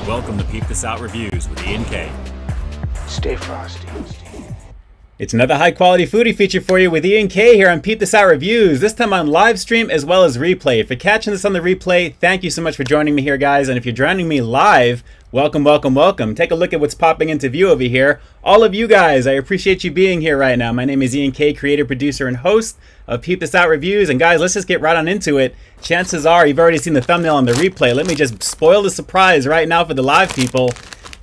Welcome to Peep This Out Reviews with Ian K. Stay frosty. It's another high-quality foodie feature for you with Ian K here on Peep This Out Reviews, this time on live stream as well as replay. If you're catching this on the replay, thank you so much for joining me here, guys. And if you're joining me live, welcome, welcome, welcome. Take a look at what's popping into view over here. All of you guys, I appreciate you being here right now. My name is Ian K, creator, producer, and host of Peep This Out Reviews. And guys, let's just get right on into it. Chances are you've already seen the thumbnail on the replay. Let me just spoil the surprise right now for the live people.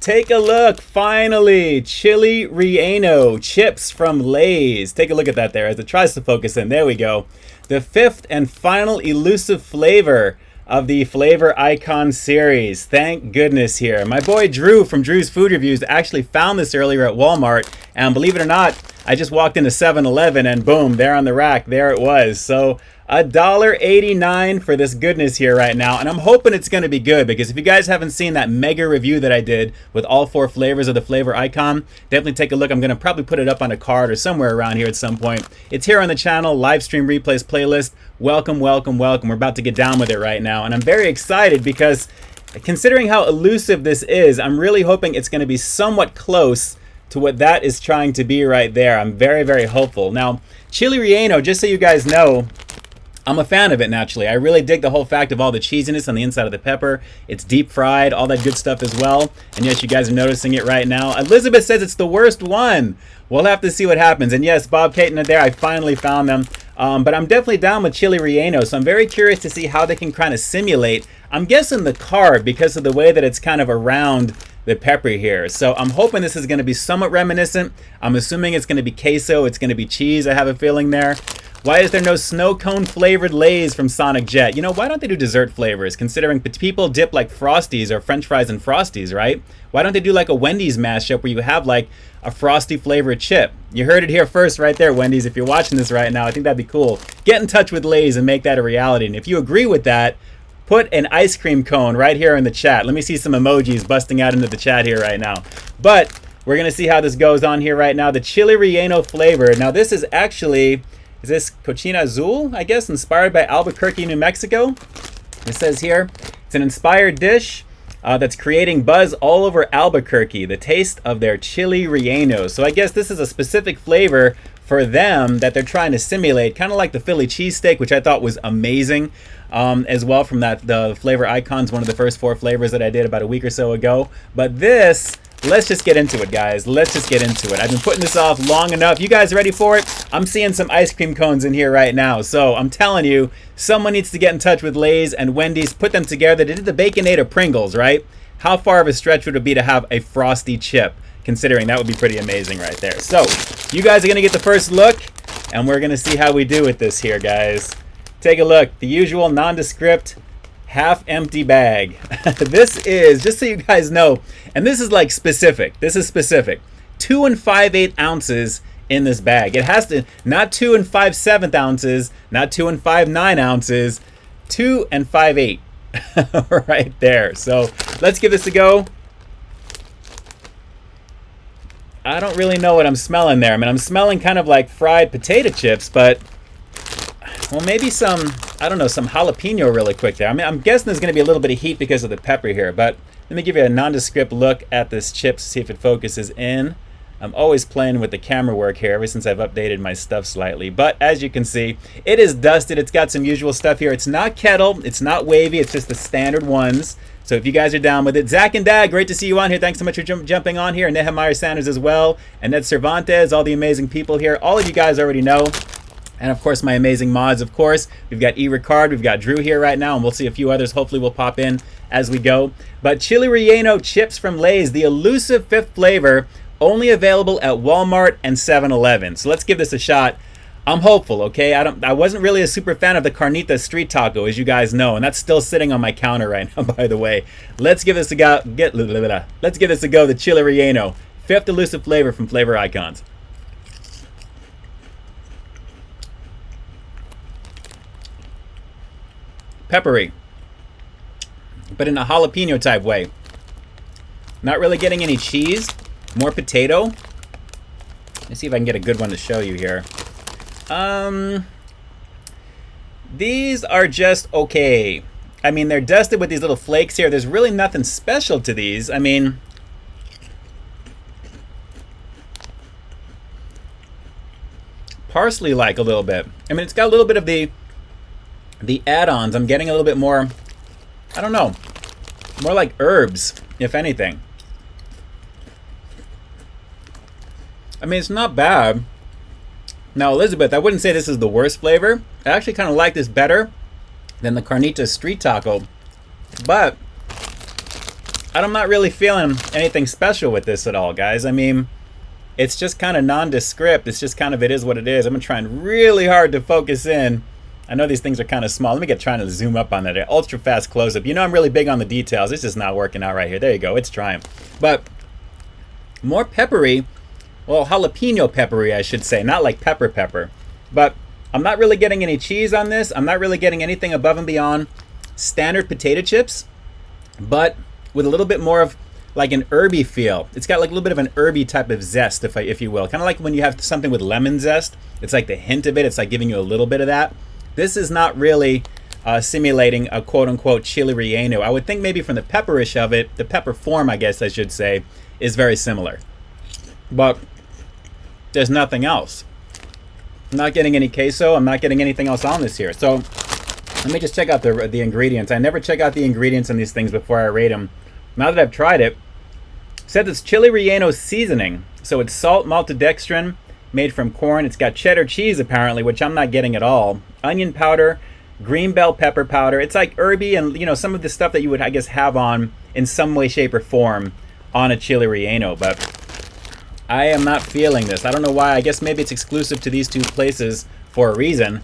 Take a look, finally, CHILE RELLENO chips from Lay's. Take a look at that there as it tries to focus in. There we go. The fifth and final elusive flavor of the Flavor Icon series. Thank goodness here. My boy Drew from Drew's Food Reviews actually found this earlier at Walmart. And believe it or not, I just walked into 7-Eleven and boom, there on the rack, there it was. So $1.89 for this goodness here right now, and I'm hoping it's going to be good, because if you guys haven't seen that mega review that I did with all 4 flavors of the Flavor Icon, definitely take a look. I'm going to probably put it up on a card or somewhere around here at some point. It's here on the channel, Livestream Replays playlist. Welcome, welcome, welcome. We're about to get down with it right now, and I'm very excited because considering how elusive this is, I'm really hoping it's going to be somewhat close to what that is trying to be right there. I'm very, very hopeful. Now, CHILE RELLENO, just so you guys know, I'm a fan of it naturally. I really dig the whole fact of all the cheesiness on the inside of the pepper. It's deep fried, all that good stuff as well. And yes, you guys are noticing it right now. Elizabeth says it's the worst one. We'll have to see what happens. And yes, Bob Caton there, I finally found them. But I'm definitely down with CHILE RELLENO, so I'm very curious to see how they can kind of simulate, I'm guessing the carb, because of the way that it's kind of around the pepper here. So I'm hoping this is going to be somewhat reminiscent. I'm assuming it's going to be queso, it's going to be cheese, I have a feeling there. Why is there no snow cone flavored Lay's from Sonic Jet? You know, why don't they do dessert flavors, considering people dip like Frosties or French fries in Frosties, right? Why don't they do like a Wendy's mashup where you have like a Frosty flavored chip? You heard it here first right there, Wendy's. If you're watching this right now, I think that'd be cool. Get in touch with Lay's and make that a reality. And if you agree with that, put an ice cream cone right here in the chat. Let me see some emojis busting out into the chat here right now. But we're going to see how this goes on here right now. The CHILE RELLENO flavor. Now this is actually, is this Cochina Azul, I guess, inspired by Albuquerque, New Mexico. It says here, it's an inspired dish that's creating buzz all over Albuquerque. The taste of their CHILE RELLENO. So I guess this is a specific flavor for them that they're trying to simulate, kind of like the Philly cheesesteak, which I thought was amazing as well from the Flavor Icons, one of the first 4 flavors that I did about a week or so ago. But this, let's just get into it, guys. Let's just get into it. I've been putting this off long enough. You guys ready for it? I'm seeing some ice cream cones in here right now. So I'm telling you, someone needs to get in touch with Lay's and Wendy's, put them together. They did the Baconator Pringles, right? How far of a stretch would it be to have a frosty chip? Considering that would be pretty amazing right there. So you guys are going to get the first look, and we're going to see how we do with this here, guys. Take a look. The usual nondescript half-empty bag. This is, just so you guys know, and this is like specific. This is specific. 2 5/8 ounces in this bag. It has to, not 2 5/7 ounces, not 2 5/9 ounces, 2 5/8 right there. So let's give this a go. I don't really know what I'm smelling there. I mean, I'm smelling kind of like fried potato chips, but, well, maybe some, I don't know, some jalapeno really quick there. I mean, I'm guessing there's going to be a little bit of heat because of the pepper here, but let me give you a nondescript look at this chip to see if it focuses in. I'm always playing with the camera work here ever since I've updated my stuff slightly. But as you can see, it is dusted. It's got some usual stuff here. It's not kettle. It's not wavy. It's just the standard ones. So if you guys are down with it, Zach and Dad, great to see you on here. Thanks so much for jumping on here. Nehemiah Sanders as well. And Ned Cervantes, all the amazing people here. All of you guys already know. And of course, my amazing mods, of course. We've got E. Ricard, we've got Drew here right now, and we'll see a few others. Hopefully will pop in as we go. But CHILE RELLENO chips from Lay's, the elusive 5th flavor, only available at Walmart and 7-Eleven. So let's give this a shot. I'm hopeful, okay? I wasn't really a super fan of the Carnita Street Taco, as you guys know, and that's still sitting on my counter right now, by the way. Let's give this a go. Let's give this a go. The CHILE RELLENO, 5th elusive flavor from Flavor Icons. Peppery, but in a jalapeno type way. Not really getting any cheese, more potato. Let's see if I can get a good one to show you here. These are just okay. I mean, they're dusted with these little flakes here. There's really nothing special to these. I mean, parsley-like a little bit. I mean, it's got a little bit of the add-ons. I'm getting a little bit more, I don't know, more like herbs, if anything. I mean, it's not bad. Now, Elizabeth, I wouldn't say this is the worst flavor. I actually kind of like this better than the Carnitas Street Taco. But I'm not really feeling anything special with this at all, guys. I mean, it's just kind of nondescript. It's just kind of, it is what it is. I'm trying really hard to focus in. I know these things are kind of small. Let me trying to zoom up on that. Ultra fast close-up. You know I'm really big on the details. It's just not working out right here. There you go. It's trying. But more peppery. Well, jalapeno peppery, I should say. Not like pepper. But I'm not really getting any cheese on this. I'm not really getting anything above and beyond standard potato chips, but with a little bit more of like an herby feel. It's got like a little bit of an herby type of zest, if you will. Kind of like when you have something with lemon zest. It's like the hint of it. It's like giving you a little bit of that. This is not really simulating a quote-unquote chile relleno. I would think maybe from the pepperish of it, the pepper form, I guess I should say, is very similar. But there's nothing else. I'm not getting any queso. I'm not getting anything else on this here. So let me just check out the ingredients. I never check out the ingredients on these things before I rate them. Now that I've tried it, said it's chile relleno seasoning. So it's salt, maltodextrin, made from corn. It's got cheddar cheese apparently, which I'm not getting at all. Onion powder, green bell pepper powder. It's like herby and, you know, some of the stuff that you would, I guess, have on in some way, shape, or form on a chile relleno. But I am not feeling this. I don't know why. I guess maybe it's exclusive to these two places for a reason.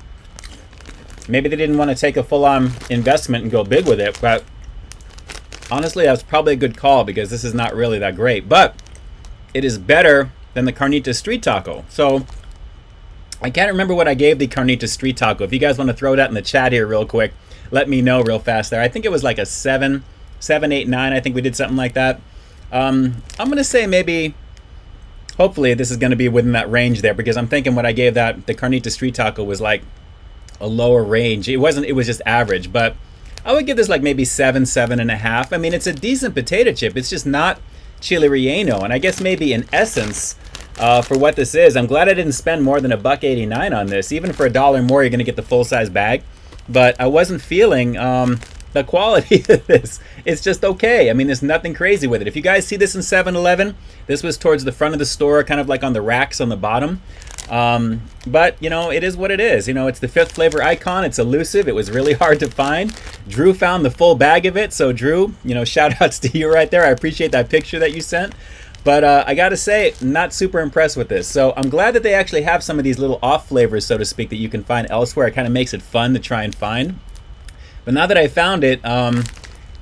Maybe they didn't want to take a full-on investment and go big with it. But honestly, that's probably a good call because this is not really that great. But it is better than the Carnitas Street Taco. So I can't remember what I gave the Carnitas Street Taco. If you guys want to throw that in the chat here real quick, let me know real fast there. I think it was like a 7, 8, 9. I think we did something like that. I'm going to say maybe, hopefully this is going to be within that range there, because I'm thinking what I gave that, the Carnitas Street Taco, was like a lower range. It wasn't, it was just average, but I would give this like maybe 7, 7.5. I mean, it's a decent potato chip. It's just not chile relleno. And I guess maybe in essence, for what this is, I'm glad I didn't spend more than $1.89 on this. Even for $1 more, you're going to get the full-size bag. But I wasn't feeling the quality of this. It's just okay. I mean, there's nothing crazy with it. If you guys see this in 7-Eleven, this was towards the front of the store, kind of like on the racks on the bottom. But, you know, it is what it is. You know, it's the 5th flavor icon. It's elusive. It was really hard to find. Drew found the full bag of it. So, Drew, you know, shout outs to you right there. I appreciate that picture that you sent. But I got to say, not super impressed with this. So I'm glad that they actually have some of these little off flavors, so to speak, that you can find elsewhere. It kind of makes it fun to try and find. But now that I found it,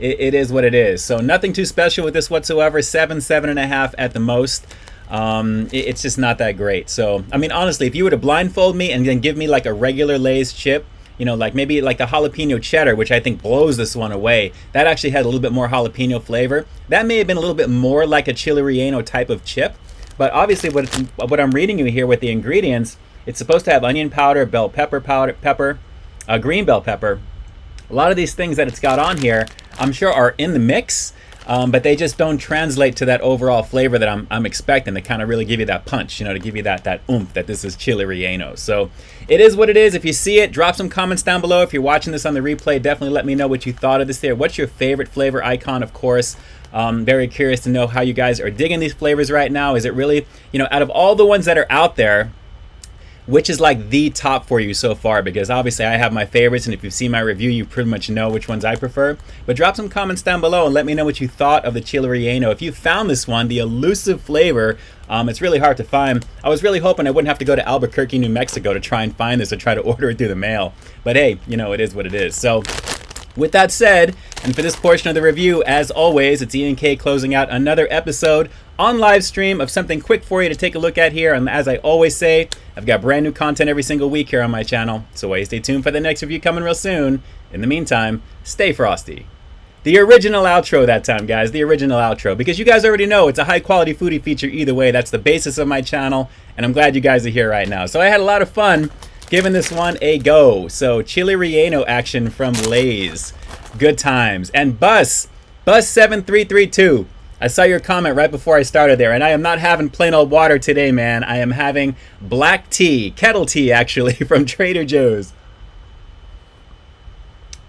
it is what it is. So nothing too special with this whatsoever. 7, 7.5 at the most. It's just not that great. So, I mean, honestly, if you were to blindfold me and then give me like a regular Lay's chip, you know, like maybe like the jalapeno cheddar, which I think blows this one away. That actually had a little bit more jalapeno flavor. That may have been a little bit more like a chile relleno type of chip. But obviously what I'm reading you here with the ingredients, it's supposed to have onion powder, bell pepper powder, green bell pepper. A lot of these things that it's got on here, I'm sure are in the mix, but they just don't translate to that overall flavor that I'm expecting to kind of really give you that punch, you know, to give you that oomph that this is chile relleno. So it is what it is. If you see it, drop some comments down below. If you're watching this on the replay, definitely let me know what you thought of this there. What's your favorite flavor icon, of course? Very curious to know how you guys are digging these flavors right now. Is it really, you know, out of all the ones that are out there, which is like the top for you so far? Because obviously I have my favorites, and if you've seen my review, you pretty much know which ones I prefer. But drop some comments down below and let me know what you thought of the chile relleno. If you found this one, the elusive flavor, it's really hard to find. I was really hoping I wouldn't have to go to Albuquerque, New Mexico to try and find this or try to order it through the mail. But hey, you know, it is what it is. So with that said, and for this portion of the review, as always, it's Ian K closing out another episode on live stream of something quick for you to take a look at here. And as I always say, I've got brand new content every single week here on my channel, so stay tuned for the next review coming real soon. In the meantime, stay frosty. The original outro that time, guys, the original outro, because you guys already know it's a high quality foodie feature either way. That's the basis of my channel, and I'm glad you guys are here right now. So I had a lot of fun giving this one a go. So chile relleno action from Lay's. Good times. And Bus7332. I saw your comment right before I started there, and I am not having plain old water today, man. I am having black tea, kettle tea actually, from Trader Joe's.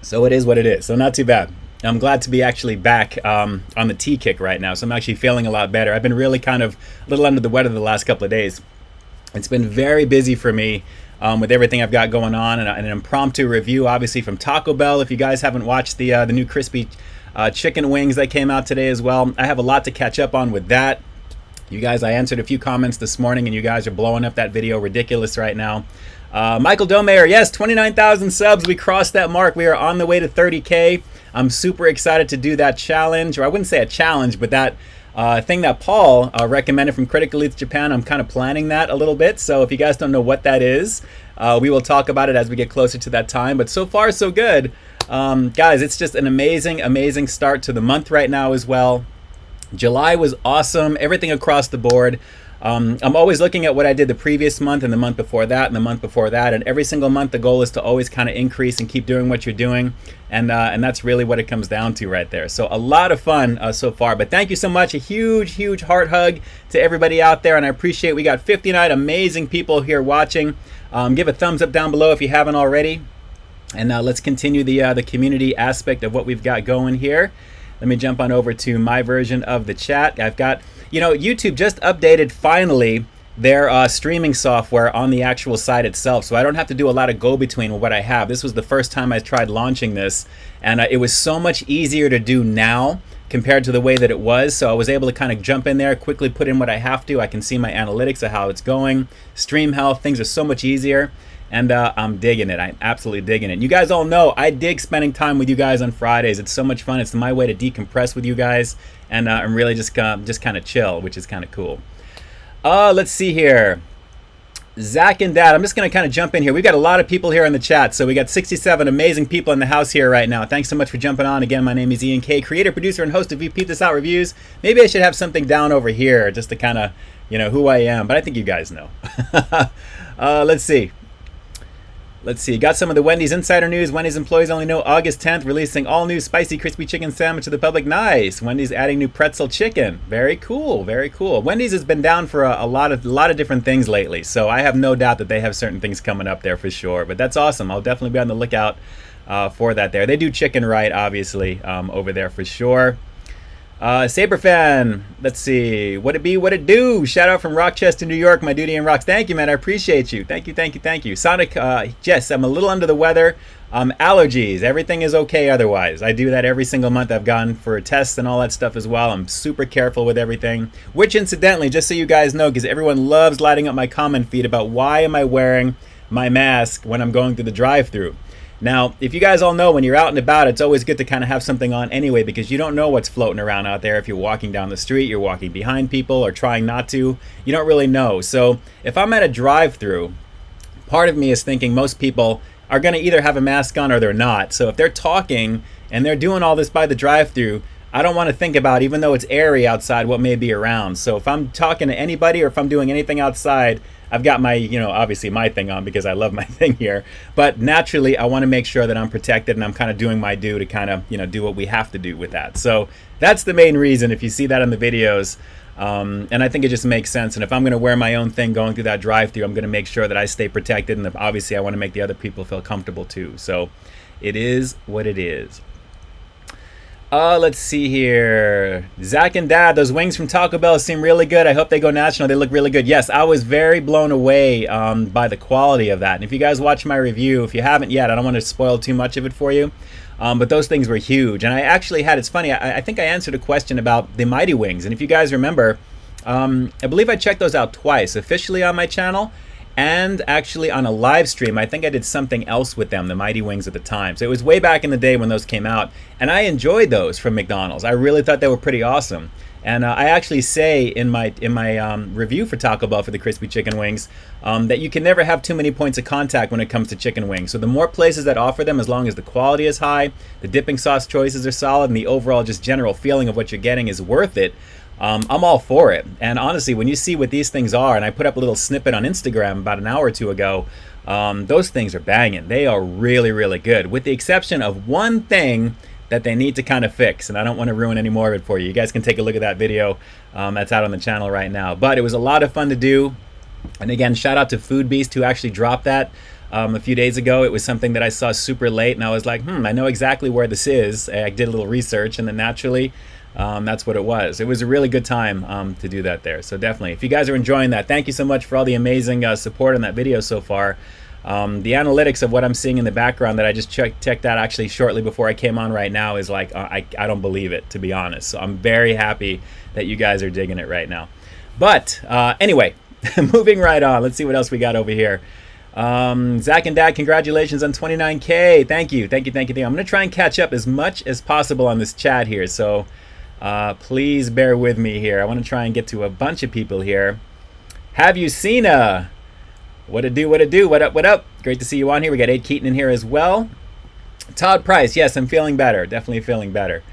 So it is what it is. So not too bad. I'm glad to be actually back on the tea kick right now. So I'm actually feeling a lot better. I've been really kind of a little under the weather the last couple of days. It's been very busy for me with everything I've got going on, and an impromptu review, obviously, from Taco Bell. If you guys haven't watched the new crispy chicken wings that came out today as well, I have a lot to catch up on with that. You guys, I answered a few comments this morning, and you guys are blowing up that video ridiculous right now. Michael Domayer, yes, 29,000 subs. We crossed that mark. We are on the way to 30K. I'm super excited to do that challenge, or I wouldn't say a challenge, but that thing that Paul recommended from Critical Elite Japan. I'm kind of planning that a little bit. So if you guys don't know what that is, we will talk about it as we get closer to that time. But so far, so good. Guys, it's just an amazing, amazing start to the month right now as well. July was awesome. Everything across the board. I'm always looking at what I did the previous month and the month before that and the month before that, and every single month the goal is to always kind of increase and keep doing what you're doing, and that's really what it comes down to right there. So a lot of fun so far, but thank you so much. A huge heart hug to everybody out there, and I appreciate we got 59 amazing people here watching. Give a thumbs up down below if you haven't already, and let's continue the community aspect of what we've got going here. Let me jump on over to my version of the chat. I've got, you know, YouTube just updated finally their streaming software on the actual site itself, so I don't have to do a lot of go-between with what I have. This was the first time I tried launching this, and it was so much easier to do now compared to the way that it was. So I was able to kind of jump in there, quickly put in what I have to. I can see my analytics of how it's going, stream health, things are so much easier. And I'm digging it. I'm absolutely digging it. You guys all know I dig spending time with you guys on Fridays. It's so much fun. It's my way to decompress with you guys, and really just kind of chill, which is kind of cool. Let's see here. Zach and Dad, I'm just going to kind of jump in here. We've got a lot of people here in the chat. So we got 67 amazing people in the house here right now. Thanks so much for jumping on. Again, my name is Ian K, creator, producer, and host of Peep This Out Reviews. Maybe I should have something down over here just to kind of, you know, who I am. But I think you guys know. Let's see. Got some of the Wendy's insider news. Wendy's employees only know August 10th, releasing all new spicy crispy chicken sandwich to the public. Nice. Wendy's adding new pretzel chicken. Very cool, very cool. Wendy's has been down for a lot of different things lately, so I have no doubt that they have certain things coming up there for sure. But that's awesome. I'll definitely be on the lookout for that there. They do chicken right, obviously, over there for sure. Saberfan, let's see, what it be, what it do? Shout out from Rochester, New York, my duty and rocks. Thank you, man, I appreciate you. Thank you. Sonic, Jess, I'm a little under the weather. Allergies, everything is okay otherwise. I do that every single month. I've gone for tests and all that stuff as well. I'm super careful with everything, which incidentally, just so you guys know, because everyone loves lighting up my comment feed about why am I wearing my mask when I'm going through the drive-thru. Now, if you guys all know, when you're out and about, it's always good to kind of have something on anyway, because you don't know what's floating around out there. If you're walking down the street, you're walking behind people or trying not to, you don't really know. So if I'm at a drive-thru, part of me is thinking most people are going to either have a mask on or they're not. So if they're talking and they're doing all this by the drive-thru, I don't want to think about, even though it's airy outside, what may be around. So if I'm talking to anybody or if I'm doing anything outside, I've got my, you know, obviously my thing on because I love my thing here. But naturally, I want to make sure that I'm protected and I'm kind of doing my due to kind of, you know, do what we have to do with that. So that's the main reason, if you see that in the videos. And I think it just makes sense. And if I'm going to wear my own thing going through that drive-thru, I'm going to make sure that I stay protected. And obviously, I want to make the other people feel comfortable too. So it is what it is. Let's see here. Zach and Dad, those wings from Taco Bell seem really good. I hope they go national. They look really good. Yes, I was very blown away by the quality of that. And if you guys watch my review, if you haven't yet, I don't want to spoil too much of it for you. But those things were huge. And I actually had, it's funny, I think I answered a question about the Mighty Wings. And if you guys remember, I believe I checked those out twice, officially on my channel and actually on a live stream. I think I did something else with them, the Mighty Wings at the time. So it was way back in the day when those came out. And I enjoyed those from McDonald's. I really thought they were pretty awesome. And I actually say in my review for Taco Bell for the crispy chicken wings that you can never have too many points of contact when it comes to chicken wings. So the more places that offer them, as long as the quality is high, the dipping sauce choices are solid, and the overall just general feeling of what you're getting is worth it, I'm all for it. And honestly, when you see what these things are, and I put up a little snippet on Instagram about an hour or two ago, those things are banging. They are really, really good, with the exception of one thing that they need to kind of fix, and I don't want to ruin any more of it for you. You guys can take a look at that video that's out on the channel right now. But it was a lot of fun to do. And again, shout out to Food Beast who actually dropped that a few days ago. It was something that I saw super late, and I was like, I know exactly where this is. I did a little research, and then naturally, that's what it was. It was a really good time to do that there. So definitely, if you guys are enjoying that, thank you so much for all the amazing support on that video so far. The analytics of what I'm seeing in the background that I just checked out actually shortly before I came on right now is like, I don't believe it, to be honest. So I'm very happy that you guys are digging it right now. But anyway, moving right on. Let's see what else we got over here. Zach and Dad, congratulations on 29K. Thank you. I'm going to try and catch up as much as possible on this chat here. So please bear with me here. I want to try and get to a bunch of people here. Have you seen what it do? What up? Great to see you on here. We got Ed Keaton in here as well. Todd Price, yes, I'm feeling better. Definitely feeling better.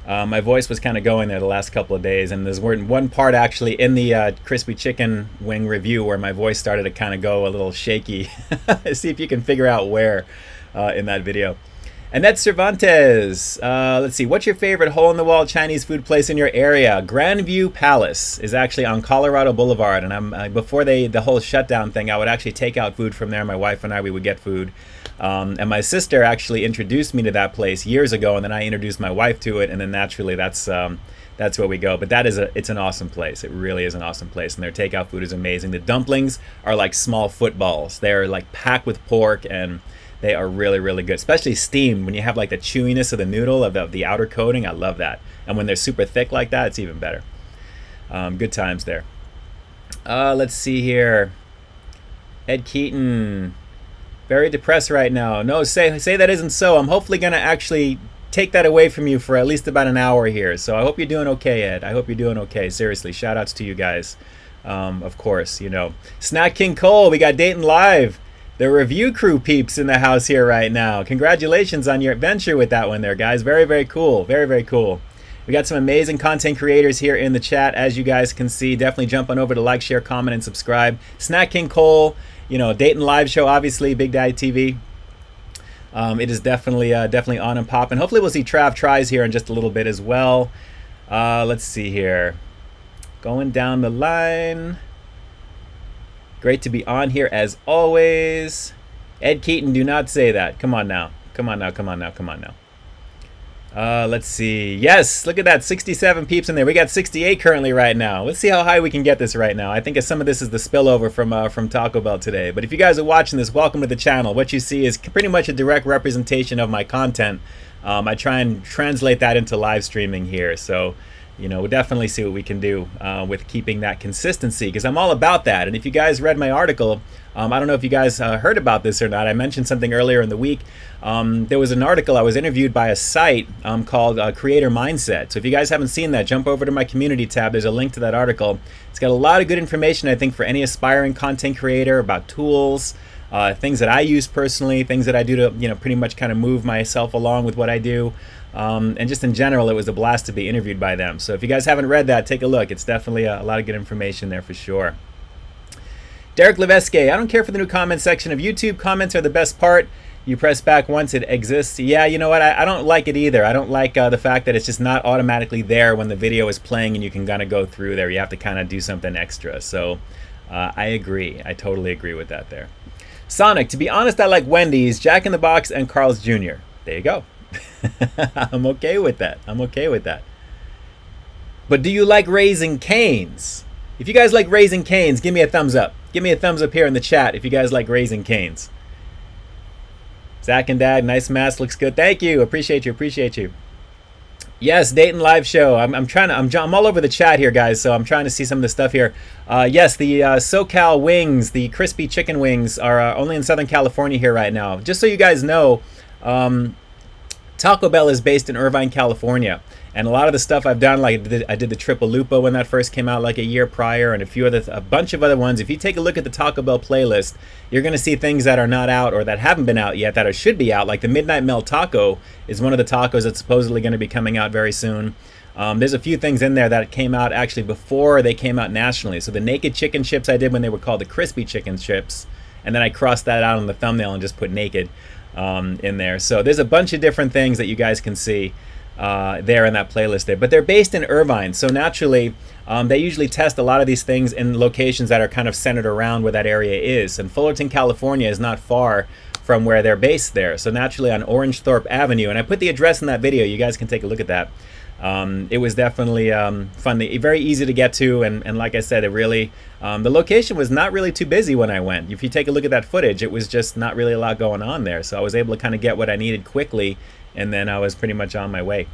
My voice was kind of going there the last couple of days, and there's one part actually in the crispy chicken wing review where my voice started to kind of go a little shaky. See if you can figure out where in that video. Annette Cervantes, let's see, what's your favorite hole-in-the-wall Chinese food place in your area? Grandview Palace is actually on Colorado Boulevard, and I'm before the whole shutdown thing, I would actually take out food from there. My wife and I, we would get food. And my sister actually introduced me to that place years ago, and then I introduced my wife to it, and then naturally that's where we go. But it's an awesome place. It really is an awesome place, and their takeout food is amazing. The dumplings are like small footballs. They're like packed with pork, and they are really, really good, especially steamed. When you have like the chewiness of the noodle, of the outer coating, I love that. And when they're super thick like that, it's even better. Good times there. Let's see here. Ed Keaton, very depressed right now. No, say that isn't so. I'm hopefully going to actually take that away from you for at least about an hour here. So I hope you're doing okay, Ed. I hope you're doing okay. Seriously, shout outs to you guys. Of course, you know. Snack King Cole, we got Dayton Live. The review crew peeps in the house here right now. Congratulations on your adventure with that one there, guys. Very, very cool. Very, very cool. We got some amazing content creators here in the chat, as you guys can see. Definitely jump on over to like, share, comment, and subscribe. Snack King Cole, you know, Dayton Live Show, obviously, Big Daddy TV. It is definitely on and popping. Hopefully we'll see Trav Tries here in just a little bit as well. Let's see here. Going down the line. Great to be on here as always. Ed Keaton, do not say that. Come on now. Let's see. Yes, look at that. 67 peeps in there. We got 68 currently right now. Let's see how high we can get this right now. I think some of this is the spillover from Taco Bell today. But if you guys are watching this, welcome to the channel. What you see is pretty much a direct representation of my content. I try and translate that into live streaming here. So, you know, we'll definitely see what we can do with keeping that consistency, because I'm all about that. And if you guys read my article, I don't know if you guys heard about this or not. I mentioned something earlier in the week. There was an article, I was interviewed by a site called Creator Mindset. So if you guys haven't seen that, jump over to my community tab. There's a link to that article. It's got a lot of good information, I think, for any aspiring content creator about tools, things that I use personally, things that I do to, you know, pretty much kind of move myself along with what I do. And just in general, it was a blast to be interviewed by them. So if you guys haven't read that, take a look. It's definitely a lot of good information there for sure. Derek Levesque, I don't care for the new comment section of YouTube. Comments are the best part. You press back once it exists. Yeah, you know what? I don't like it either. I don't like the fact that it's just not automatically there when the video is playing and you can kind of go through there. You have to kind of do something extra. So I agree. I totally agree with that there. Sonic, to be honest, I like Wendy's, Jack in the Box, and Carl's Jr. There you go. I'm okay with that. But do you like Raising Cane's? If you guys like Raising Cane's, give me a thumbs up. Give me a thumbs up here in the chat if you guys like Raising Cane's. Zach and Dad, nice mask, looks good. Thank you. Appreciate you. Yes, Dayton Live Show. I'm all over the chat here, guys, so I'm trying to see some of the stuff here. Yes, the SoCal wings, the crispy chicken wings, are only in Southern California here right now. Just so you guys know, Taco Bell is based in Irvine, California, and a lot of the stuff I've done, like I did the Triple Lupa when that first came out like a year prior, and a bunch of other ones. If you take a look at the Taco Bell playlist, you're going to see things that are not out or that haven't been out yet that should be out, like the Midnight Melt Taco is one of the tacos that's supposedly going to be coming out very soon. There's a few things in there that came out actually before they came out nationally. So the naked chicken chips I did when they were called the crispy chicken chips, and then I crossed that out on the thumbnail and just put naked. in there. So there's a bunch of different things that you guys can see there in that playlist there. But they're based in Irvine, so naturally they usually test a lot of these things in locations that are kind of centered around where that area is. And Fullerton, California is not far from where they're based there. So naturally on Orangethorpe Avenue, and I put the address in that video, you guys can take a look at that. It was definitely fun, very easy to get to, and like I said, it really, the location was not really too busy when I went. If you take a look at that footage, it was just not really a lot going on there. So I was able to kind of get what I needed quickly, and then I was pretty much on my way.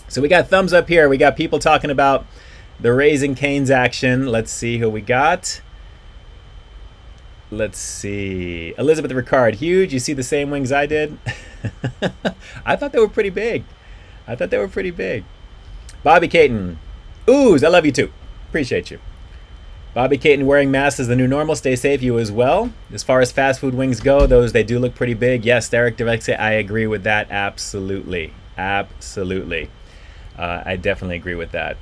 So we got thumbs up here. We got people talking about the Raising Cane's action. Let's see who we got. Let's see. Elizabeth Ricard, huge. You see the same wings I did? I thought they were pretty big. I thought they were pretty big. Bobby Caton. Ooze, I love you too. Appreciate you. Bobby Caton, wearing masks is the new normal. Stay safe, you as well. As far as fast food wings go, they do look pretty big. Yes, Derek Direxia, I agree with that. Absolutely. Absolutely. I definitely agree with that.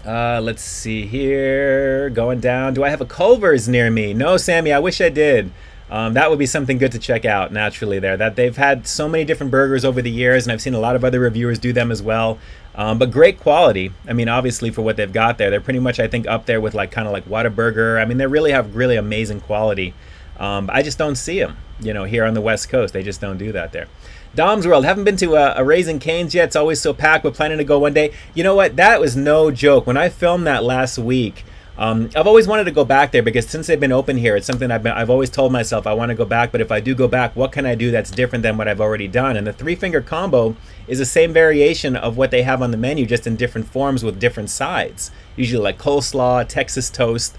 Let's see here. Going down. Do I have a Culver's near me? No, Sammy, I wish I did. That would be something good to check out naturally there. That they've had so many different burgers over the years, and I've seen a lot of other reviewers do them as well. But great quality. I mean, obviously for what they've got there, they're pretty much, I think, up there with like kind of like Whataburger. I mean, they really have really amazing quality. I just don't see them, you know, here on the West Coast. They just don't do that there. Dom's World, haven't been to a Raising Cane's yet. It's always so packed, but planning to go one day. You know what? That was no joke. When I filmed that last week, I've always wanted to go back there because since they've been open here, it's something I've always told myself I want to go back. But if I do go back, what can I do that's different than what I've already done? And the 3-finger combo is the same variation of what they have on the menu, just in different forms with different sides. Usually like coleslaw, Texas toast,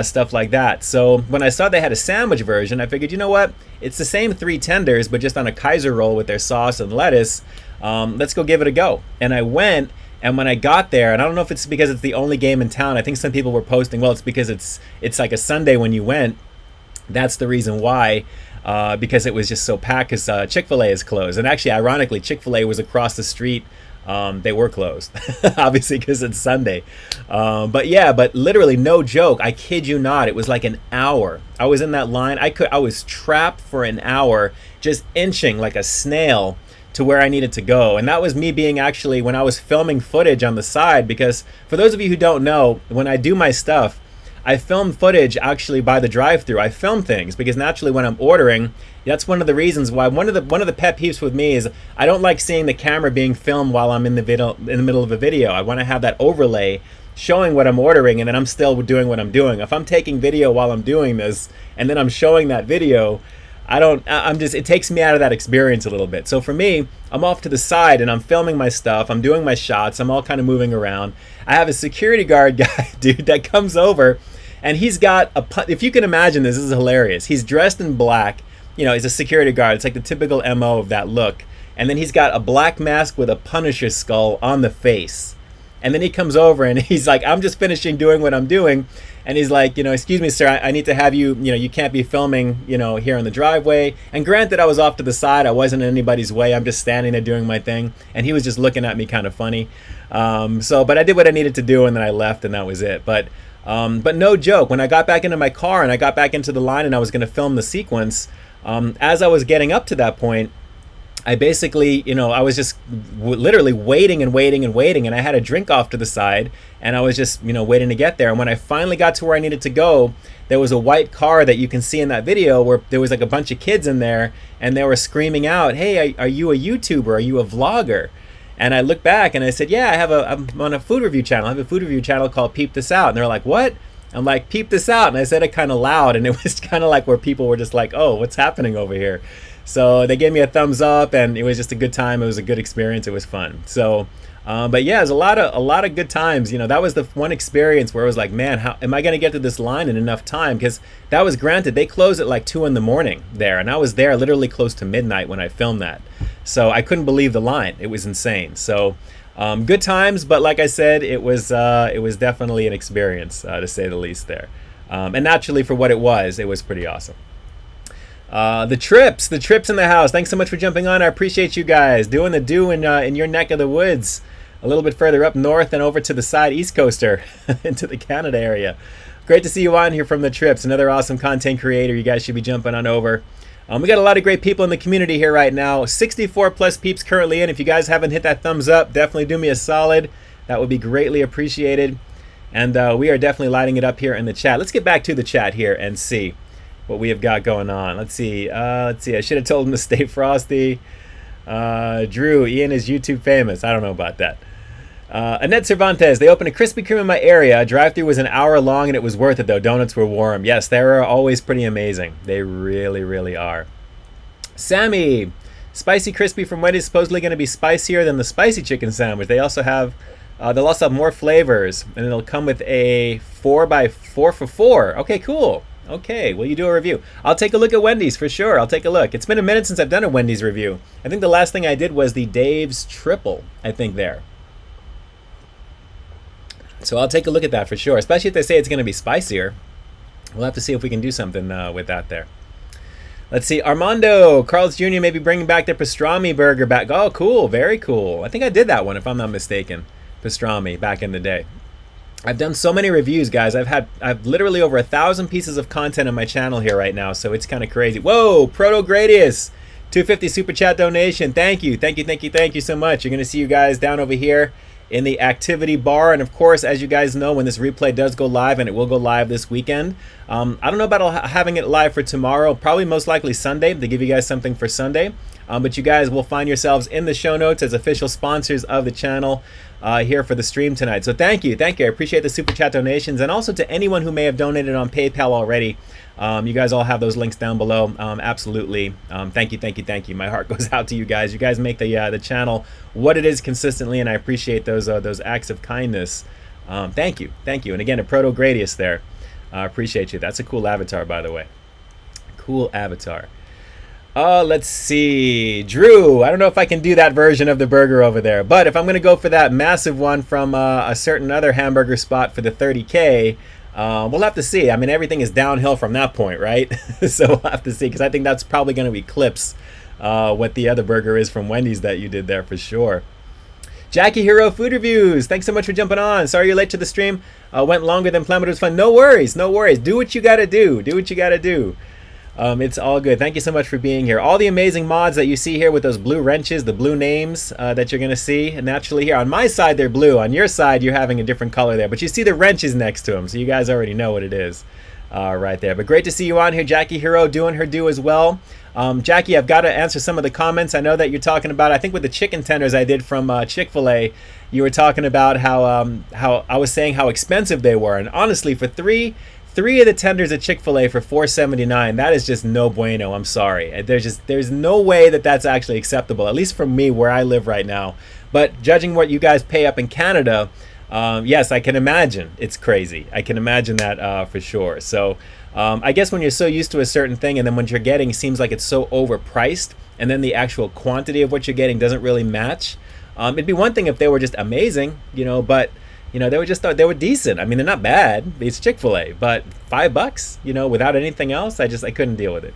stuff like that. So when I saw they had a sandwich version, I figured, you know what? It's the same 3 tenders, but just on a Kaiser roll with their sauce and lettuce. Let's go give it a go. And I went. And when I got there, and I don't know if it's because it's the only game in town, I think some people were posting, well, it's because it's like a Sunday when you went. That's the reason why, because it was just so packed, because Chick-fil-A is closed. And actually, ironically, Chick-fil-A was across the street. They were closed, obviously, because it's Sunday. But yeah, but literally, no joke, I kid you not, it was like an hour. I was in that line. I was trapped for an hour, just inching like a snail to where I needed to go. And that was me being actually, when I was filming footage on the side, because for those of you who don't know, when I do my stuff, I film footage actually by the drive-thru. I film things because naturally when I'm ordering, that's one of the reasons why, one of the pet peeves with me is I don't like seeing the camera being filmed while I'm in the middle of a video. I want to have that overlay showing what I'm ordering, and then I'm still doing what I'm doing. If I'm taking video while I'm doing this and then I'm showing that video, it takes me out of that experience a little bit. So for me, I'm off to the side and I'm filming my stuff. I'm doing my shots. I'm all kind of moving around. I have a security guard guy, dude, that comes over, and he's got if you can imagine this is hilarious. He's dressed in black. You know, he's a security guard. It's like the typical MO of that look. And then he's got a black mask with a Punisher skull on the face. And then he comes over and he's like, I'm just finishing doing what I'm doing. And he's like, you know, excuse me, sir, I need to have you, you know, you can't be filming, you know, here in the driveway. And granted, I was off to the side. I wasn't in anybody's way. I'm just standing there doing my thing. And he was just looking at me kind of funny. But I did what I needed to do, and then I left, and that was it. But no joke, when I got back into my car and I got back into the line and I was going to film the sequence, as I was getting up to that point, I basically, you know, I was just literally waiting and waiting and waiting, and I had a drink off to the side, and I was just, you know, waiting to get there. And when I finally got to where I needed to go, there was a white car that you can see in that video where there was like a bunch of kids in there, and they were screaming out, "Hey, are you a YouTuber? Are you a vlogger?" And I looked back and I said, "Yeah, I'm on a food review channel. I have a food review channel called Peep This Out." And they're like, "What?" I'm like, "Peep This Out." And I said it kind of loud, and it was kind of like where people were just like, "Oh, what's happening over here?" So they gave me a thumbs up, and it was just a good time. It was a good experience. It was fun. So, but yeah, it was a lot of good times. You know, that was the one experience where I was like, man, how am I going to get to this line in enough time? Because that was granted, they closed at like 2 a.m. there, and I was there literally close to midnight when I filmed that. So I couldn't believe the line. It was insane. So good times, but like I said, it was definitely an experience to say the least there. And naturally, for what it was pretty awesome. The trips in the house. Thanks so much for jumping on. I appreciate you guys doing the do in your neck of the woods, a little bit further up north and over to the side, East Coaster, into the Canada area. Great to see you on here from the trips. Another awesome content creator. You guys should be jumping on over. We got a lot of great people in the community here right now. 64 plus peeps currently in. If you guys haven't hit that thumbs up, definitely do me a solid. That would be greatly appreciated. And we are definitely lighting it up here in the chat. Let's get back to the chat here and see what we have got going on. Let's see. I should have told him to stay frosty. Drew, Ian is YouTube famous. I don't know about that. Annette Cervantes, they opened a Krispy Kreme in my area. Drive-thru was an hour long and it was worth it though. Donuts were warm. Yes, they are always pretty amazing. They really, really are. Sammy, Spicy Crispy from Wendy's is supposedly going to be spicier than the spicy chicken sandwich. They also have, they'll also have more flavors, and it'll come with a 4x4 for 4. Okay, cool. Okay, will you do a review? I'll take a look at Wendy's for sure. I'll take a look. It's been a minute since I've done a Wendy's review. I think the last thing I did was the Dave's Triple, I think there. So I'll take a look at that for sure, especially if they say it's going to be spicier. We'll have to see if we can do something with that there. Let's see, Armando, Carl's Jr. may be bringing back their pastrami burger back. Oh, cool, very cool. I think I did that one, if I'm not mistaken. Pastrami, back in the day. I've done so many reviews, guys. I've literally over 1,000 pieces of content on my channel here right now, so it's kind of crazy. Whoa, ProtoGradius, 250 super chat donation. Thank you, thank you, thank you, thank you so much. You're going to see you guys down over here in the activity bar, and of course, as you guys know, when this replay does go live, and it will go live this weekend, I don't know about having it live for tomorrow, probably most likely Sunday, to give you guys something for Sunday, but you guys will find yourselves in the show notes as official sponsors of the channel here for the stream tonight. So thank you, I appreciate the super chat donations, and also to anyone who may have donated on PayPal already. You guys all have those links down below. Absolutely. Thank you, thank you, thank you. My heart goes out to you guys. You guys make the channel what it is consistently, and I appreciate those acts of kindness. Thank you, thank you. And again, a ProtoGradius there. Appreciate you. That's a cool avatar, by the way. Cool avatar. Let's see. Drew, I don't know if I can do that version of the burger over there, but if I'm going to go for that massive one from a certain other hamburger spot for the 30K, we'll have to see. I mean, everything is downhill from that point, right? So we'll have to see, because I think that's probably going to eclipse what the other burger is from Wendy's that you did there for sure. Jackie Hero Food Reviews, thanks so much for jumping on. Sorry you're late to the stream. Went longer than planned, but it was fun. No worries, no worries. Do what you got to do. Do what you got to do. It's all good. Thank you so much for being here. All the amazing mods that you see here with those blue wrenches, the blue names that you're going to see naturally here. On my side, they're blue. On your side, you're having a different color there. But you see the wrenches next to them, so you guys already know what it is right there. But great to see you on here. Jackie Hero doing her due as well. Jackie, I've got to answer some of the comments. I know that you're talking about, I think with the chicken tenders I did from Chick-fil-A, you were talking about how I was saying how expensive they were. And honestly, for three of the tenders at Chick-fil-A for $4.79, that is just no bueno. I'm sorry. There's no way that that's actually acceptable, at least from me where I live right now. But judging what you guys pay up in Canada, yes, I can imagine it's crazy. I can imagine that for sure. So I guess when you're so used to a certain thing, and then what you're getting seems like it's so overpriced, and then the actual quantity of what you're getting doesn't really match. It'd be one thing if they were just amazing, but they were decent. I mean, they're not bad. It's Chick-fil-A, but $5, without anything else, I couldn't deal with it.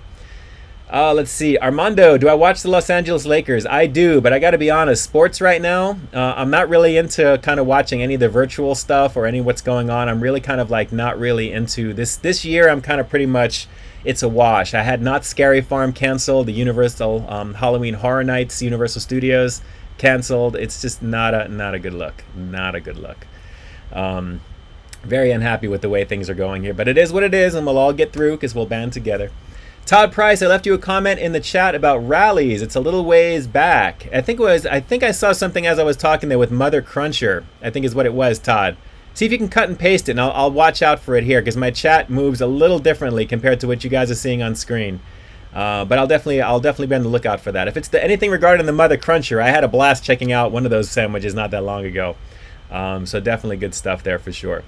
Let's see. Armando, do I watch the Los Angeles Lakers? I do, but I got to be honest, sports right now, I'm not really into kind of watching any of the virtual stuff or any what's going on. I'm really kind of like not really into this. This year, I'm kind of pretty much, it's a wash. I had Not Scary Farm canceled, the Universal Halloween Horror Nights, Universal Studios canceled. It's just not a good look. Not a good look. Very unhappy with the way things are going here, but it is what it is, and we'll all get through because we'll band together. Todd Price, I left you a comment in the chat about rallies. It's a little ways back. I think I saw something as I was talking there with Mother Cruncher, I think is what it was, Todd. See if you can cut and paste it, and I'll watch out for it here because my chat moves a little differently compared to what you guys are seeing on screen. But I'll definitely be on the lookout for that. If it's anything regarding the Mother Cruncher, I had a blast checking out one of those sandwiches not that long ago. So definitely good stuff there for sure.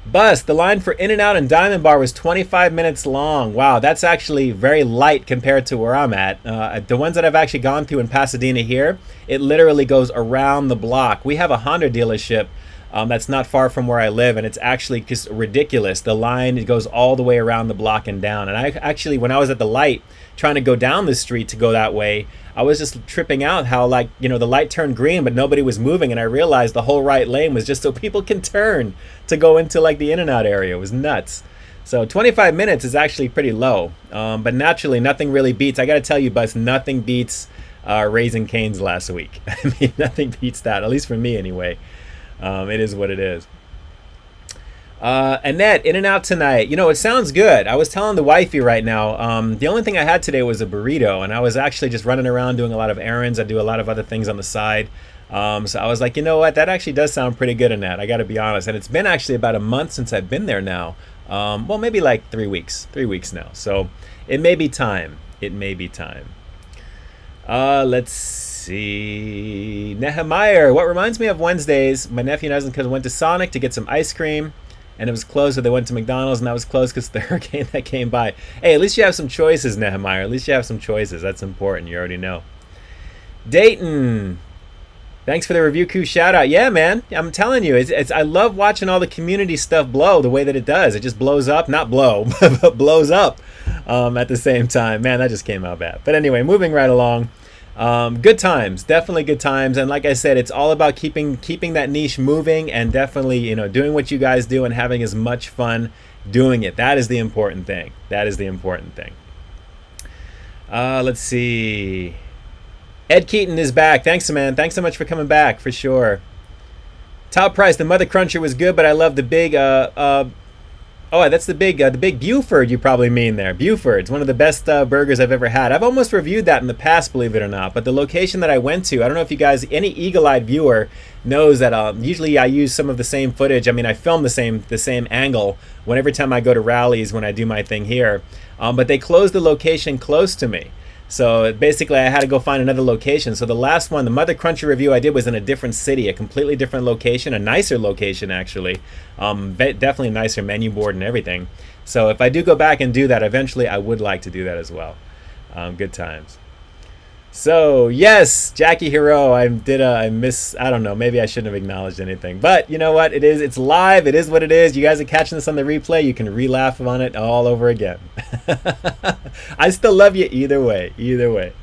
Bus, the line for In-N-Out and Diamond Bar was 25 minutes long. Wow, that's actually very light compared to where I'm at. The ones that I've actually gone through in Pasadena here, it literally goes around the block. We have a Honda dealership that's not far from where I live, and it's actually just ridiculous. The line, it goes all the way around the block and down. And I actually, when I was at the light trying to go down the street to go that way, I was just tripping out how, like, the light turned green but nobody was moving, and I realized the whole right lane was just so people can turn to go into like the In-N-Out area. It was nuts. So 25 minutes is actually pretty low, but naturally nothing really beats. I got to tell you, Buzz, nothing beats Raising Cane's last week. I mean, nothing beats that, at least for me anyway. It is what it is. Annette, in and out tonight. You know, it sounds good. I was telling the wifey right now, the only thing I had today was a burrito, and I was actually just running around doing a lot of errands. I do a lot of other things on the side. So I was like, you know what, that actually does sound pretty good, Annette. I got to be honest. And it's been actually about a month since I've been there now. Well, maybe like 3 weeks. 3 weeks now. So it may be time. It may be time. Let's see. Nehemiah, what reminds me of Wednesdays, my nephew and husband went to Sonic to get some ice cream, and it was closed, so they went to McDonald's, and that was closed because of the hurricane that came by. Hey, at least you have some choices, Nehemiah. At least you have some choices. That's important. You already know. Dayton, thanks for the review crew shout out. Yeah, man, I'm telling you, I love watching all the community stuff blow the way that it does. It just blows up, not blow, but blows up at the same time. Man, that just came out bad. But anyway, moving right along. Good times, definitely good times. And like I said, it's all about keeping that niche moving, and definitely, you know, doing what you guys do and having as much fun doing it. That is the important thing. That is the important thing. Let's see. Ed Keaton is back. Thanks, man. Thanks so much for coming back, for sure. Top price. The Mother Cruncher was good, but I love the big. Oh, that's the big Buford. You probably mean there. Buford's one of the best burgers I've ever had. I've almost reviewed that in the past, believe it or not. But the location that I went to, I don't know if you guys, any eagle-eyed viewer knows that usually I use some of the same footage. I mean, I film the same angle every time I go to rallies when I do my thing here. But they closed the location close to me. So basically I had to go find another location. So the last one, the Mother Cruncher review I did, was in a different city, a completely different location, a nicer location actually. Definitely a nicer menu board and everything. So if I do go back and do that, eventually I would like to do that as well. Good times. So yes, Jackie Hero, I don't know, maybe I shouldn't have acknowledged anything. But you know what, it's live, it is what it is. You guys are catching this on the replay, you can re-laugh on it all over again. I still love you either way,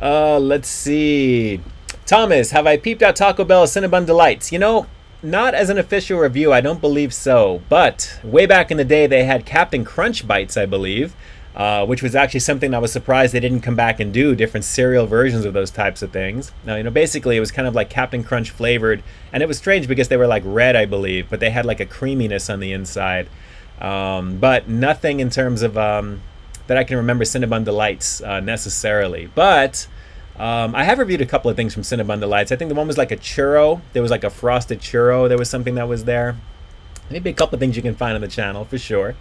let's see. Thomas, have I peeped out Taco Bell Cinnabon Delights? You know, not as an official review, I don't believe so. But way back in the day, they had Captain Crunch Bites, I believe. Which was actually something I was surprised they didn't come back and do, different cereal versions of those types of things. Now, you know, basically it was kind of like Captain Crunch flavored, and it was strange because they were like red, I believe, but they had like a creaminess on the inside. But nothing in terms of that I can remember Cinnabon Delights necessarily. But I have reviewed a couple of things from Cinnabon Delights. I think the one was like a churro. There was like a frosted churro. There was something that was there. Maybe a couple of things you can find on the channel for sure.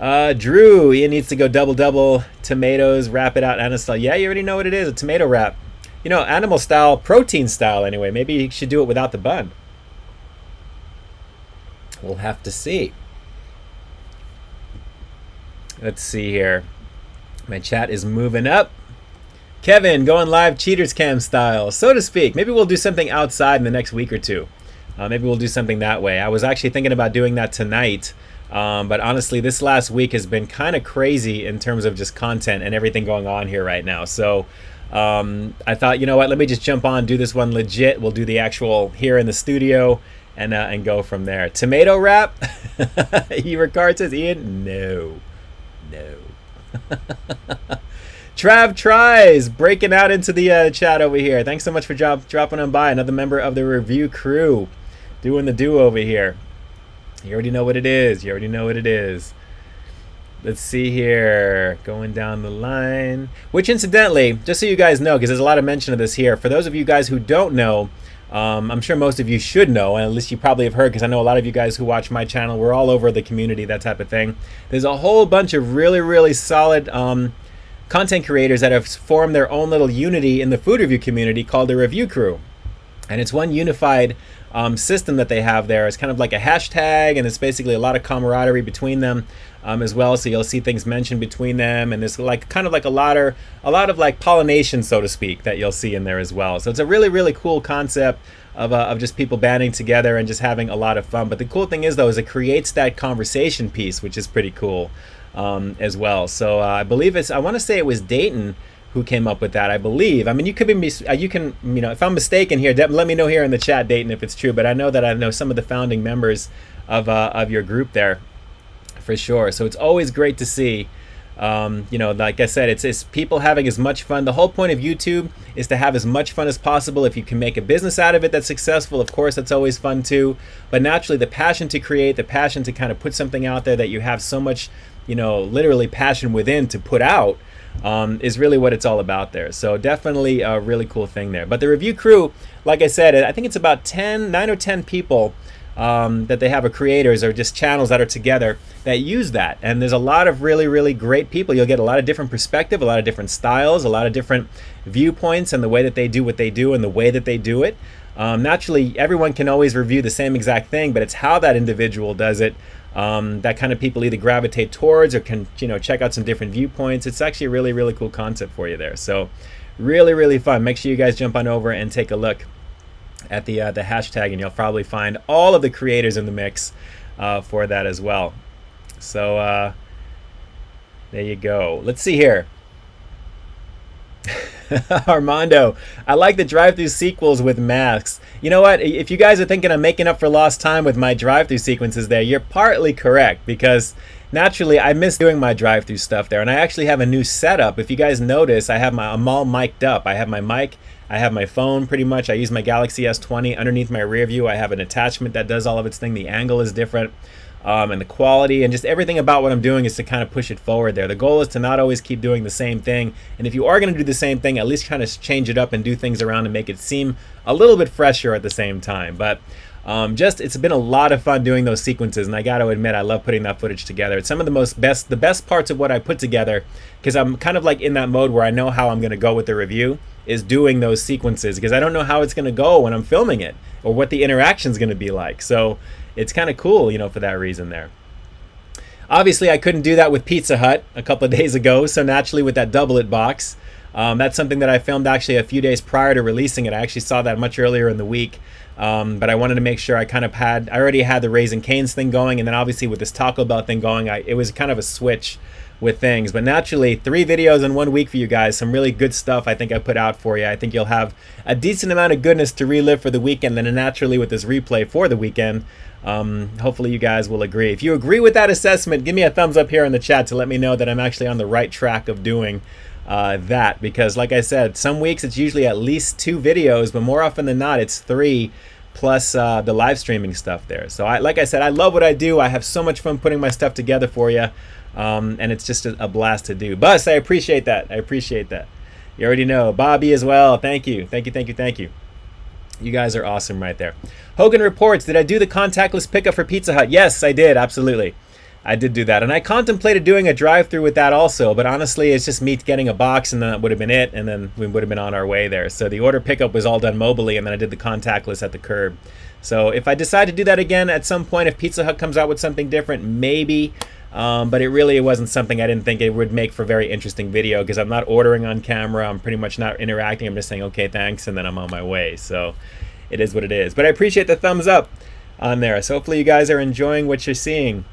Drew, Ian needs to go double tomatoes, wrap it out animal style. Yeah, you already know what it is, a tomato wrap. You know, animal style, protein style anyway. Maybe you should do it without the bun. We'll have to see. Let's see here. My chat is moving up. Kevin, going live cheaters cam style, so to speak. Maybe we'll do something outside in the next week or two. Maybe we'll do something that way. I was actually thinking about doing that tonight. But honestly, this last week has been kind of crazy in terms of just content and everything going on here right now. So I thought, you know what, let me just jump on, do this one legit. We'll do the actual here in the studio and go from there. Tomato wrap? Recard says, Ian, no. Trav tries, breaking out into the chat over here. Thanks so much for dropping on by. Another member of the review crew doing the do over here. You already know what it is. Let's see here. Going down the line. Which incidentally, just so you guys know, because there's a lot of mention of this here, for those of you guys who don't know, I'm sure most of you should know, and at least you probably have heard, because I know a lot of you guys who watch my channel, we're all over the community, that type of thing. There's a whole bunch of really solid content creators that have formed their own little unity in the food review community called the Review Crew. And it's one unified system that they have there. It's kind of like a hashtag, and it's basically a lot of camaraderie between them as well. So you'll see things mentioned between them, and there's like kind of like a lot of like pollination, so to speak, that you'll see in there as well. So it's a really cool concept of just people banding together and just having a lot of fun. But the cool thing is though, is it creates that conversation piece, which is pretty cool as well. So I believe I want to say it was Dayton who came up with that, I believe. I mean, you could be, you know, if I'm mistaken here, let me know here in the chat, Dayton, if it's true. But I know some of the founding members of your group there for sure. So it's always great to see. You know, like I said, it's people having as much fun. The whole point of YouTube is to have as much fun as possible. If you can make a business out of it that's successful, of course, that's always fun too. But naturally, the passion to create, the passion to kind of put something out there that you have so much, you know, literally passion within to put out, is really what it's all about there. So definitely a really cool thing there. But the review crew, like I said, I think it's about 9 or 10 people that they have, are creators or just channels that are together that use that. And there's a lot of really, really great people. You'll get a lot of different perspective, a lot of different styles, a lot of different viewpoints, and the way that they do what they do and the way that they do it. Naturally, everyone can always review the same exact thing, but it's how that individual does it that kind of people either gravitate towards or can, you know, check out some different viewpoints. It's actually a really, really cool concept for you there. So really, really fun. Make sure you guys jump on over and take a look at the hashtag, and you'll probably find all of the creators in the mix for that as well. So there you go. Let's see here. Armando, I like the drive-through sequels with masks. You know what? If you guys are thinking I'm making up for lost time with my drive-through sequences there, you're partly correct, because naturally I miss doing my drive-through stuff there, and I actually have a new setup. If you guys notice, I'm all mic'd up. I have my mic, I have my phone pretty much. I use my Galaxy S20. Underneath my rear view, I have an attachment that does all of its thing. The angle is different. And the quality and just everything about what I'm doing is to kind of push it forward there. The goal is to not always keep doing the same thing, and if you are going to do the same thing, at least kind of change it up and do things around and make it seem a little bit fresher at the same time. But it's been a lot of fun doing those sequences, and I got to admit, I love putting that footage together. It's some of the best parts of what I put together, because I'm kind of like in that mode where I know how I'm going to go with the review, is doing those sequences, because I don't know how it's going to go when I'm filming it or what the interaction is going to be like. So it's kind of cool, you know, for that reason there. Obviously, I couldn't do that with Pizza Hut a couple of days ago, so naturally with that Double It box, that's something that I filmed actually a few days prior to releasing it. I actually saw that much earlier in the week, but I wanted to make sure I already had the Raising Cane's thing going, and then obviously with this Taco Bell thing going, it was kind of a switch with things. But naturally, 3 videos in 1 week for you guys, some really good stuff I think I put out for you. I think you'll have a decent amount of goodness to relive for the weekend, and then naturally with this replay for the weekend, hopefully you guys will agree. If you agree with that assessment, give me a thumbs up here in the chat to let me know that I'm actually on the right track of doing that, because like I said, some weeks it's usually at least 2 videos, but more often than not it's 3 plus the live streaming stuff there. So like I said, I love what I do. I have so much fun putting my stuff together for you, and it's just a blast to do. Bus, I appreciate that. I appreciate that. You already know. Bobby as well. Thank you. Thank you, thank you, thank you. You guys are awesome right there. Hogan reports, did I do the contactless pickup for Pizza Hut? Yes, I did. Absolutely. I did do that. And I contemplated doing a drive-through with that also, but honestly, it's just me getting a box, and then that would have been it, and then we would have been on our way there. So the order pickup was all done mobily, and then I did the contactless at the curb. So if I decide to do that again at some point, if Pizza Hut comes out with something different, maybe. But it wasn't something I didn't think it would make for a very interesting video, because I'm not ordering on camera. I'm pretty much not interacting. I'm just saying, okay, thanks, and then I'm on my way. So it is what it is. But I appreciate the thumbs up on there. So hopefully you guys are enjoying what you're seeing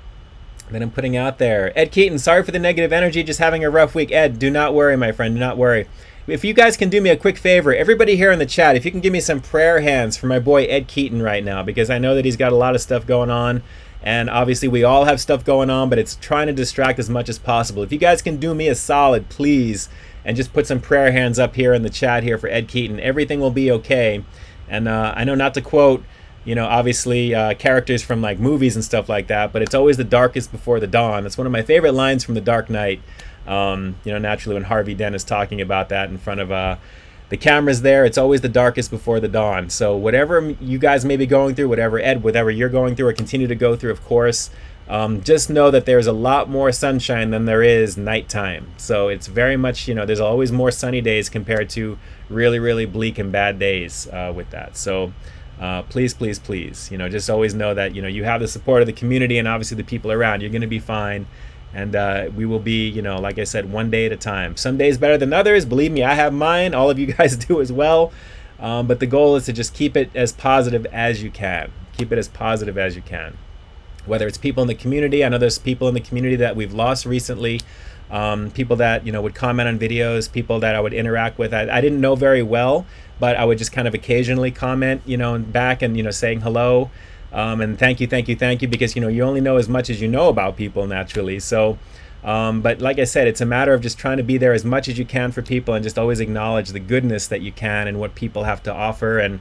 that I'm putting out there. Ed Keaton, sorry for the negative energy, just having a rough week. Ed, do not worry, my friend, do not worry. If you guys can do me a quick favor, everybody here in the chat, if you can give me some prayer hands for my boy Ed Keaton right now, because I know that he's got a lot of stuff going on, and obviously we all have stuff going on, but it's trying to distract as much as possible. If you guys can do me a solid, please, and just put some prayer hands up here in the chat here for Ed Keaton, everything will be okay. And I know not to quote, you know, obviously characters from like movies and stuff like that, but it's always the darkest before the dawn. That's one of my favorite lines from The Dark Knight. You know, naturally when Harvey Dent is talking about that in front of the cameras there, it's always the darkest before the dawn. So whatever you guys may be going through, whatever you're going through or continue to go through, of course, just know that there's a lot more sunshine than there is nighttime. So it's very much, you know, there's always more sunny days compared to really, really bleak and bad days with that. So please, please, please, you know, just always know that, you know, you have the support of the community and obviously the people around. You're going to be fine. And we will be, you know, like I said, one day at a time. Some days better than others. Believe me, I have mine. All of you guys do as well. But the goal is to just keep it as positive as you can. Keep it as positive as you can. Whether it's people in the community. I know there's people in the community that we've lost recently. people that, you know, would comment on videos, people that I would interact with. I didn't know very well, but I would just kind of occasionally comment, you know, back and, you know, saying hello. And thank you, because, you know, you only know as much as you know about people naturally. So, but like I said, it's a matter of just trying to be there as much as you can for people and just always acknowledge the goodness that you can and what people have to offer, and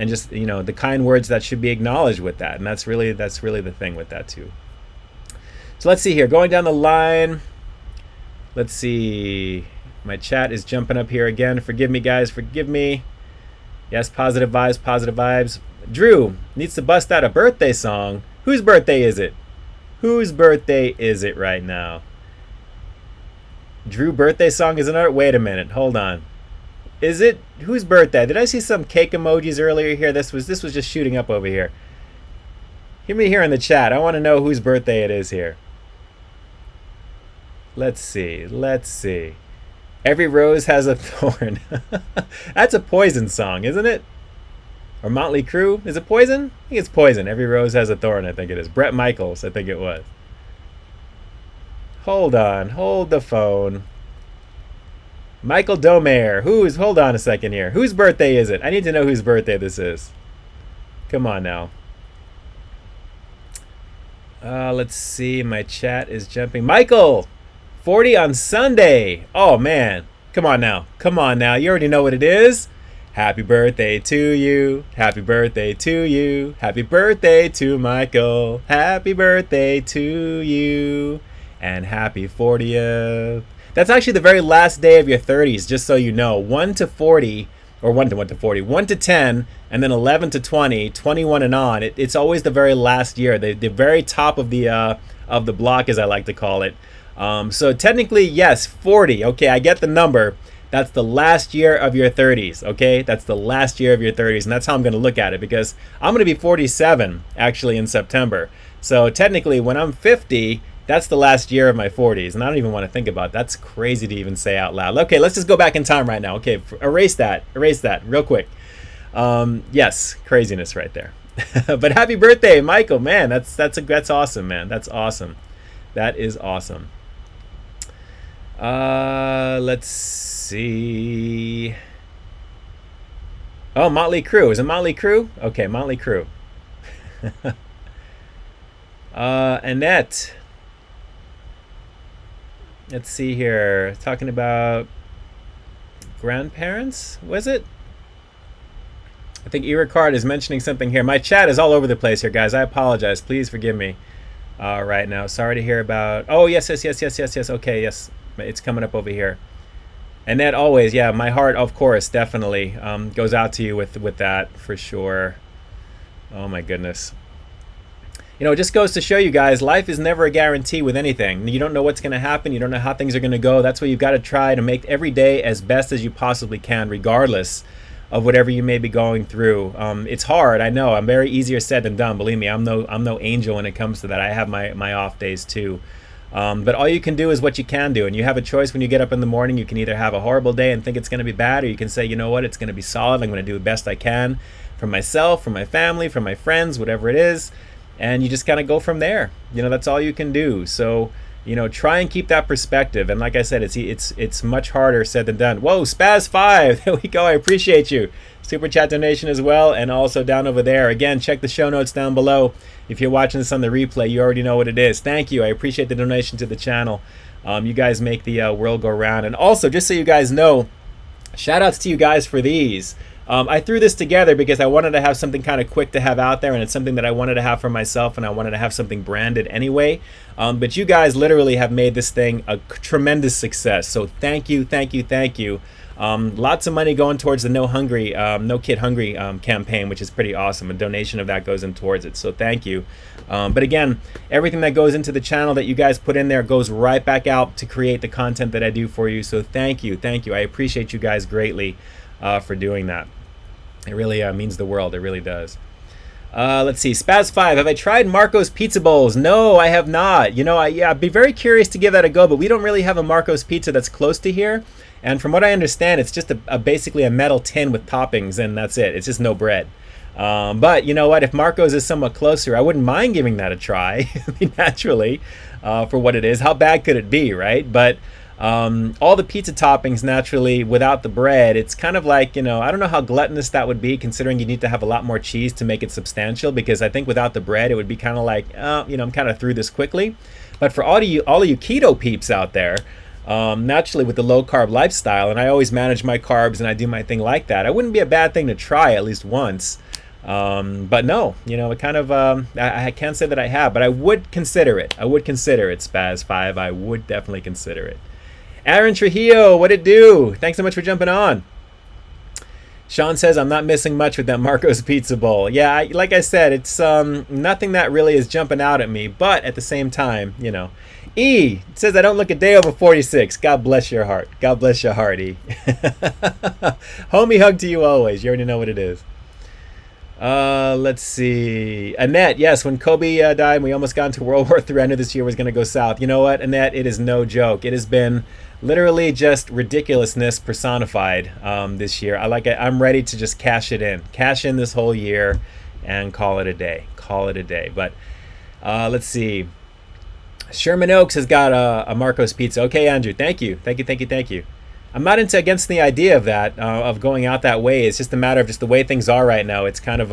just, you know, the kind words that should be acknowledged with that. And that's really the thing with that too. So let's see here, going down the line. Let's see. My chat is jumping up here again. Forgive me, guys. Forgive me. Yes, positive vibes, positive vibes. Drew needs to bust out a birthday song. Whose birthday is it? Whose birthday is it right now? Drew birthday song is another. Wait a minute. Hold on. Is it whose birthday? Did I see some cake emojis earlier here? This was just shooting up over here. Hear me here in the chat. I want to know whose birthday it is here. Let's see. Let's see. Every rose has a thorn. That's a Poison song, isn't it? Or Motley Crue. Is it Poison? I think it's Poison. Every rose has a thorn, I think it is. Brett Michaels, I think it was. Hold on. Hold the phone. Michael Domer. Hold on a second here. Whose birthday is it? I need to know whose birthday this is. Come on now. Let's see. My chat is jumping. Michael! 40 on Sunday. Oh, man. Come on now. Come on now. You already know what it is. Happy birthday to you. Happy birthday to you. Happy birthday to Michael. Happy birthday to you. And happy 40th. That's actually the very last day of your 30s, just so you know. 1 to 40, or 1 to 40, 1 to 10, and then 11 to 20, 21 and on. It's always the very last year, the very top of the block, as I like to call it. So technically, yes, 40. Okay, I get the number. That's the last year of your 30s, okay? That's the last year of your 30s, and that's how I'm going to look at it, because I'm going to be 47, actually, in September. So technically, when I'm 50, that's the last year of my 40s, and I don't even want to think about it. That's crazy to even say out loud. Okay, let's just go back in time right now. Okay, erase that real quick. Yes, craziness right there. But happy birthday, Michael, man. That's awesome, man. That's awesome. That is awesome. Let's see. Oh, Motley Crue. Is it Motley Crue? Okay, Motley Crue. Annette. Let's see here. Talking about grandparents, was it? I think Ericard is mentioning something here. My chat is all over the place here, guys. I apologize. Please forgive me right now. Sorry to hear about... Oh, yes. Okay, yes. It's coming up over here. And that always, yeah, my heart, of course, definitely goes out to you with that, for sure. Oh, my goodness. You know, it just goes to show you guys, life is never a guarantee with anything. You don't know what's going to happen. You don't know how things are going to go. That's why you've got to try to make every day as best as you possibly can, regardless of whatever you may be going through. It's hard, I know. I'm very easier said than done. Believe me, I'm no angel when it comes to that. I have my off days too. But all you can do is what you can do, and you have a choice when you get up in the morning. You can either have a horrible day and think it's going to be bad, or you can say, you know what, it's going to be solid. I'm going to do the best I can for myself, for my family, for my friends, whatever it is, and you just kind of go from there. You know, that's all you can do. So, you know, try and keep that perspective. And like I said, it's much harder said than done. Whoa, Spaz 5, there we go. I appreciate you. Super chat donation as well, and also down over there. Again, check the show notes down below. If you're watching this on the replay, you already know what it is. Thank you. I appreciate the donation to the channel. You guys make the world go round. And also, just so you guys know, shout outs to you guys for these. I threw this together because I wanted to have something kind of quick to have out there, and it's something that I wanted to have for myself, and I wanted to have something branded anyway. But you guys literally have made this thing a tremendous success. So thank you. Lots of money going towards the No Kid Hungry campaign, which is pretty awesome. A donation of that goes in towards it, so thank you. But again, everything that goes into the channel that you guys put in there goes right back out to create the content that I do for you. So thank you. I appreciate you guys greatly for doing that. It really means the world. It really does. Let's see. Spaz 5. Have I tried Marco's Pizza Bowls? No, I have not. You know, I'd be very curious to give that a go, but we don't really have a Marco's Pizza that's close to here. And from what I understand, it's just basically a metal tin with toppings, and that's it. It's just no bread. But you know what? If Marco's is somewhat closer, I wouldn't mind giving that a try. I mean, naturally. for what it is. How bad could it be, right? But all the pizza toppings, naturally, without the bread, it's kind of like, you know, I don't know how gluttonous that would be, considering you need to have a lot more cheese to make it substantial, because I think without the bread, it would be kind of like, you know, I'm kind of through this quickly. But for all of you keto peeps out there, naturally with the low carb lifestyle, and I always manage my carbs and I do my thing like that, it wouldn't be a bad thing to try at least once. But no, you know, it kind of, I can't say that I have, but I would consider it. I would consider it, Spaz5. I would definitely consider it. Aaron Trujillo, what it do? Thanks so much for jumping on. Sean says, I'm not missing much with that Marco's Pizza Bowl. Yeah, like I said, it's nothing that really is jumping out at me, but at the same time, you know. E says, I don't look a day over 46. God bless your heart. God bless your heart, E. Homie hug to you always. You already know what it is. Let's see. Annette, yes, when Kobe died, we almost got into World War III. I knew this year was going to go south. You know what, Annette? It is no joke. It has been literally just ridiculousness personified this year. I'm ready to just cash in this whole year and call it a day. But let's see. Sherman Oaks has got a Marco's Pizza. Okay, Andrew, thank you. I'm not against the idea of that, of going out that way. It's just a matter of just the way things are right now. It's kind of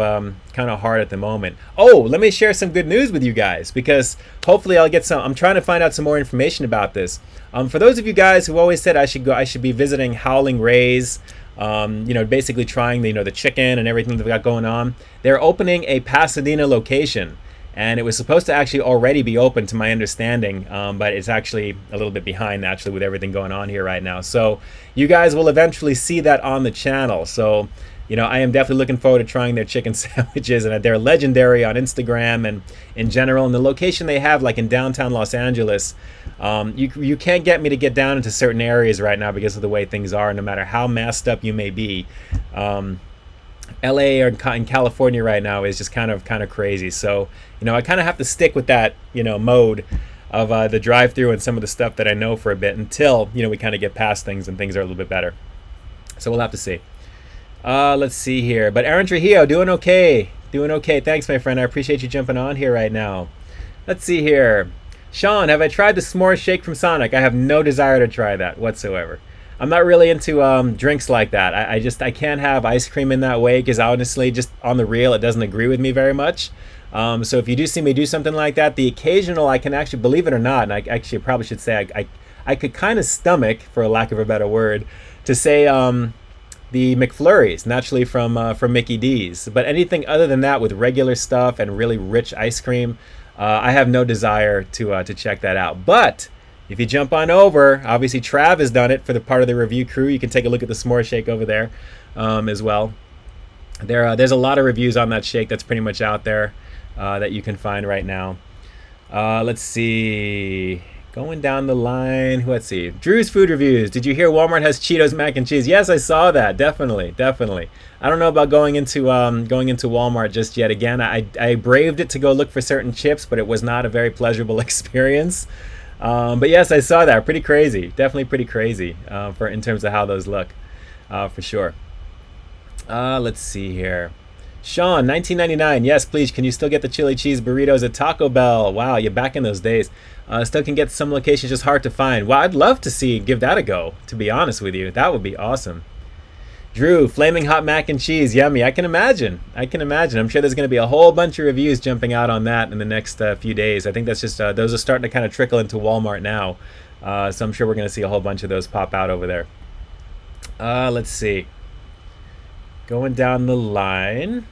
hard at the moment. Oh, let me share some good news with you guys, because hopefully I'll get some. I'm trying to find out some more information about this. For those of you guys who always said I should be visiting Howling Ray's, you know, basically trying the chicken and everything they've got going on. They're opening a Pasadena location. And it was supposed to actually already be open, to my understanding, but it's actually a little bit behind, naturally, with everything going on here right now. So you guys will eventually see that on the channel. So, you know, I am definitely looking forward to trying their chicken sandwiches, and they're legendary on Instagram and in general. And the location they have, like in downtown Los Angeles, you can't get me to get down into certain areas right now because of the way things are, no matter how masked up you may be. LA or in California right now is just kind of crazy. So, you know, I kind of have to stick with that, you know, mode of the drive-through and some of the stuff that I know for a bit until, you know, we kind of get past things and things are a little bit better. So we'll have to see. Let's see here. But Aaron Trujillo, doing okay. Thanks, my friend. I appreciate you jumping on here right now. Let's see here. Sean, have I tried the s'more shake from Sonic? I have no desire to try that whatsoever. I'm not really into drinks like that. I can't have ice cream in that way, because honestly, just on the real, it doesn't agree with me very much. So if you do see me do something like that, the occasional, I can actually, believe it or not, and I actually probably should say I could kind of stomach, for a lack of a better word, to say the McFlurries, naturally from Mickey D's. But anything other than that, with regular stuff and really rich ice cream, I have no desire to check that out. But if you jump on over, obviously Trav has done it for the part of the review crew. You can take a look at the s'more shake over there as well. There's a lot of reviews on that shake that's pretty much out there that you can find right now. Let's see. Going down the line, let's see. Drew's Food Reviews. Did you hear Walmart has Cheetos mac and cheese? Yes, I saw that. Definitely. I don't know about going into Walmart just yet. Again, I braved it to go look for certain chips, but it was not a very pleasurable experience. But yes, I saw that. Pretty crazy. Definitely pretty crazy in terms of how those look, for sure. Let's see here. Sean, 1999. Yes, please. Can you still get the chili cheese burritos at Taco Bell? Wow, you're back in those days. Still can get some locations, just hard to find. Well, I'd love to give that a go, to be honest with you. That would be awesome. Drew, flaming hot mac and cheese. Yummy. I can imagine. I'm sure there's going to be a whole bunch of reviews jumping out on that in the next few days. I think that's just, those are starting to kind of trickle into Walmart now. So I'm sure we're going to see a whole bunch of those pop out over there. Let's see. Going down the line.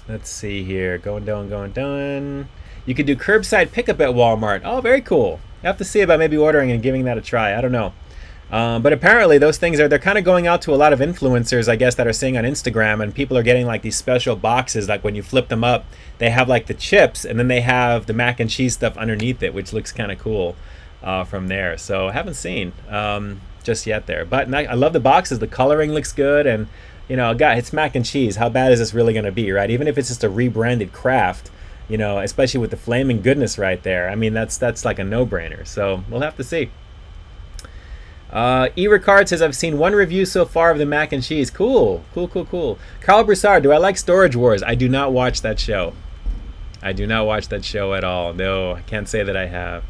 Let's see here. Going down. You could do curbside pickup at Walmart. Oh, very cool. I have to see about maybe ordering and giving that a try. I don't know. But apparently those things they're kind of going out to a lot of influencers, I guess, that are seeing on Instagram, and people are getting like these special boxes, like when you flip them up, they have like the chips, and then they have the mac and cheese stuff underneath it, which looks kind of cool from there. So I haven't seen just yet there. But I love the boxes. The coloring looks good, and you know, God, it's mac and cheese. How bad is this really going to be, right? Even if it's just a rebranded Kraft, you know, especially with the flaming goodness right there. I mean, that's like a no-brainer. So we'll have to see. E. Ricard says, I've seen one review so far of the mac and cheese. Cool. Carl Broussard, do I like Storage Wars? I do not watch that show. I do not watch that show at all. No, I can't say that I have.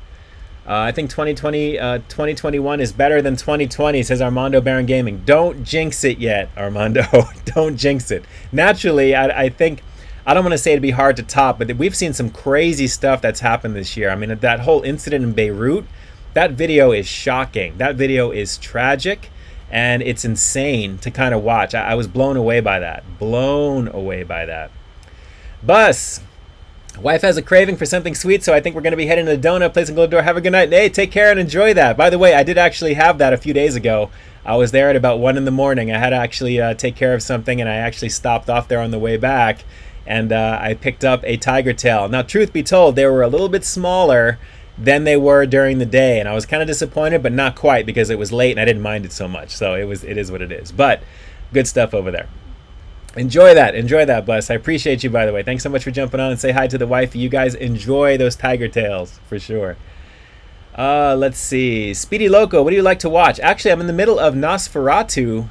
I think 2021 is better than 2020, says Armando Baron Gaming. Don't jinx it yet, Armando. Don't jinx it. Naturally, I think, I don't want to say it'd be hard to top, but we've seen some crazy stuff that's happened this year. I mean, that whole incident in Beirut, that video is shocking. That video is tragic, and it's insane to kind of watch. I was blown away by that. Blown away by that. Bus. Wife has a craving for something sweet, so I think we're going to be heading to the donut place and go to the door. Have a good night. Hey, take care and enjoy that. By the way, I did actually have that a few days ago. I was there at about 1 in the morning. I had to actually take care of something, and I actually stopped off there on the way back, and I picked up a tiger tail. Now, truth be told, they were a little bit smaller than they were during the day, and I was kind of disappointed, but not quite, because it was late and I didn't mind it so much. So it is what it is. But good stuff over there. Enjoy that, Bus. I appreciate you, by the way. Thanks so much for jumping on and say hi to the wifey. You guys enjoy those tiger tails for sure. Let's see. Speedy Loco, what do you like to watch? Actually, I'm in the middle of Nosferatu,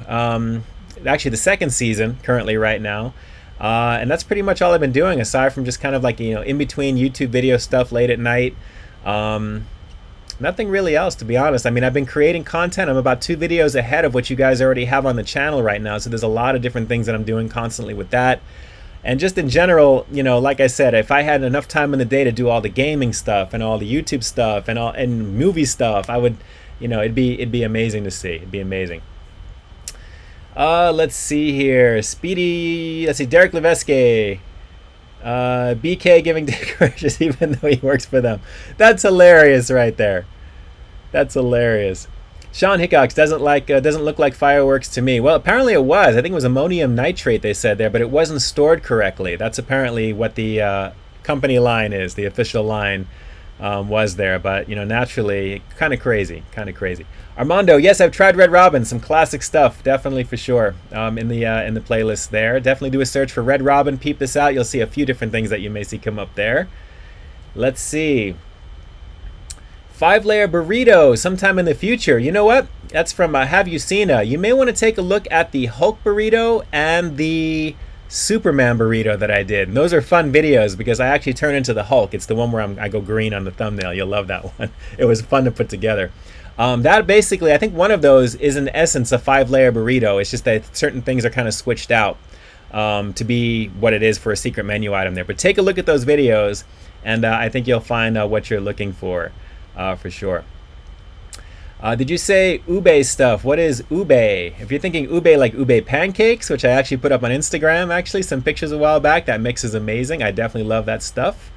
actually the second season currently right now. And that's pretty much all I've been doing, aside from just kind of like, you know, in between YouTube video stuff late at night. Nothing really else, to be honest. I mean, I've been creating content. I'm about 2 videos ahead of what you guys already have on the channel right now. So there's a lot of different things that I'm doing constantly with that. And just in general, you know, like I said, if I had enough time in the day to do all the gaming stuff and all the YouTube stuff and movie stuff, I would, you know, it'd be amazing to see. It'd be amazing. Let's see here. Speedy, let's see, Derek Leveske. BK giving decorations even though he works for them. That's hilarious right there. That's hilarious. Sean Hickox doesn't look like fireworks to me. Well, apparently it was. I think it was ammonium nitrate they said there, but it wasn't stored correctly. That's apparently what the company line is, the official line was there. But, you know, naturally, kind of crazy. Armando, yes, I've tried Red Robin, some classic stuff, definitely for sure. In the playlist there, definitely do a search for Red Robin. Peep This Out. You'll see a few different things that you may see come up there. Let's see. 5-layer burrito sometime in the future. You know what? That's from Have You Seen A? You may want to take a look at the Hulk burrito and the Superman burrito that I did. And those are fun videos because I actually turn into the Hulk. It's the one where I go green on the thumbnail. You'll love that one. It was fun to put together. That basically, I think one of those is in essence a 5-layer burrito. It's just that certain things are kind of switched out to be what it is for a secret menu item there. But take a look at those videos, and I think you'll find what you're looking for sure. Did you say ube stuff? What is ube? If you're thinking ube like ube pancakes, which I actually put up on Instagram, actually some pictures a while back, that mix is amazing. I definitely love that stuff.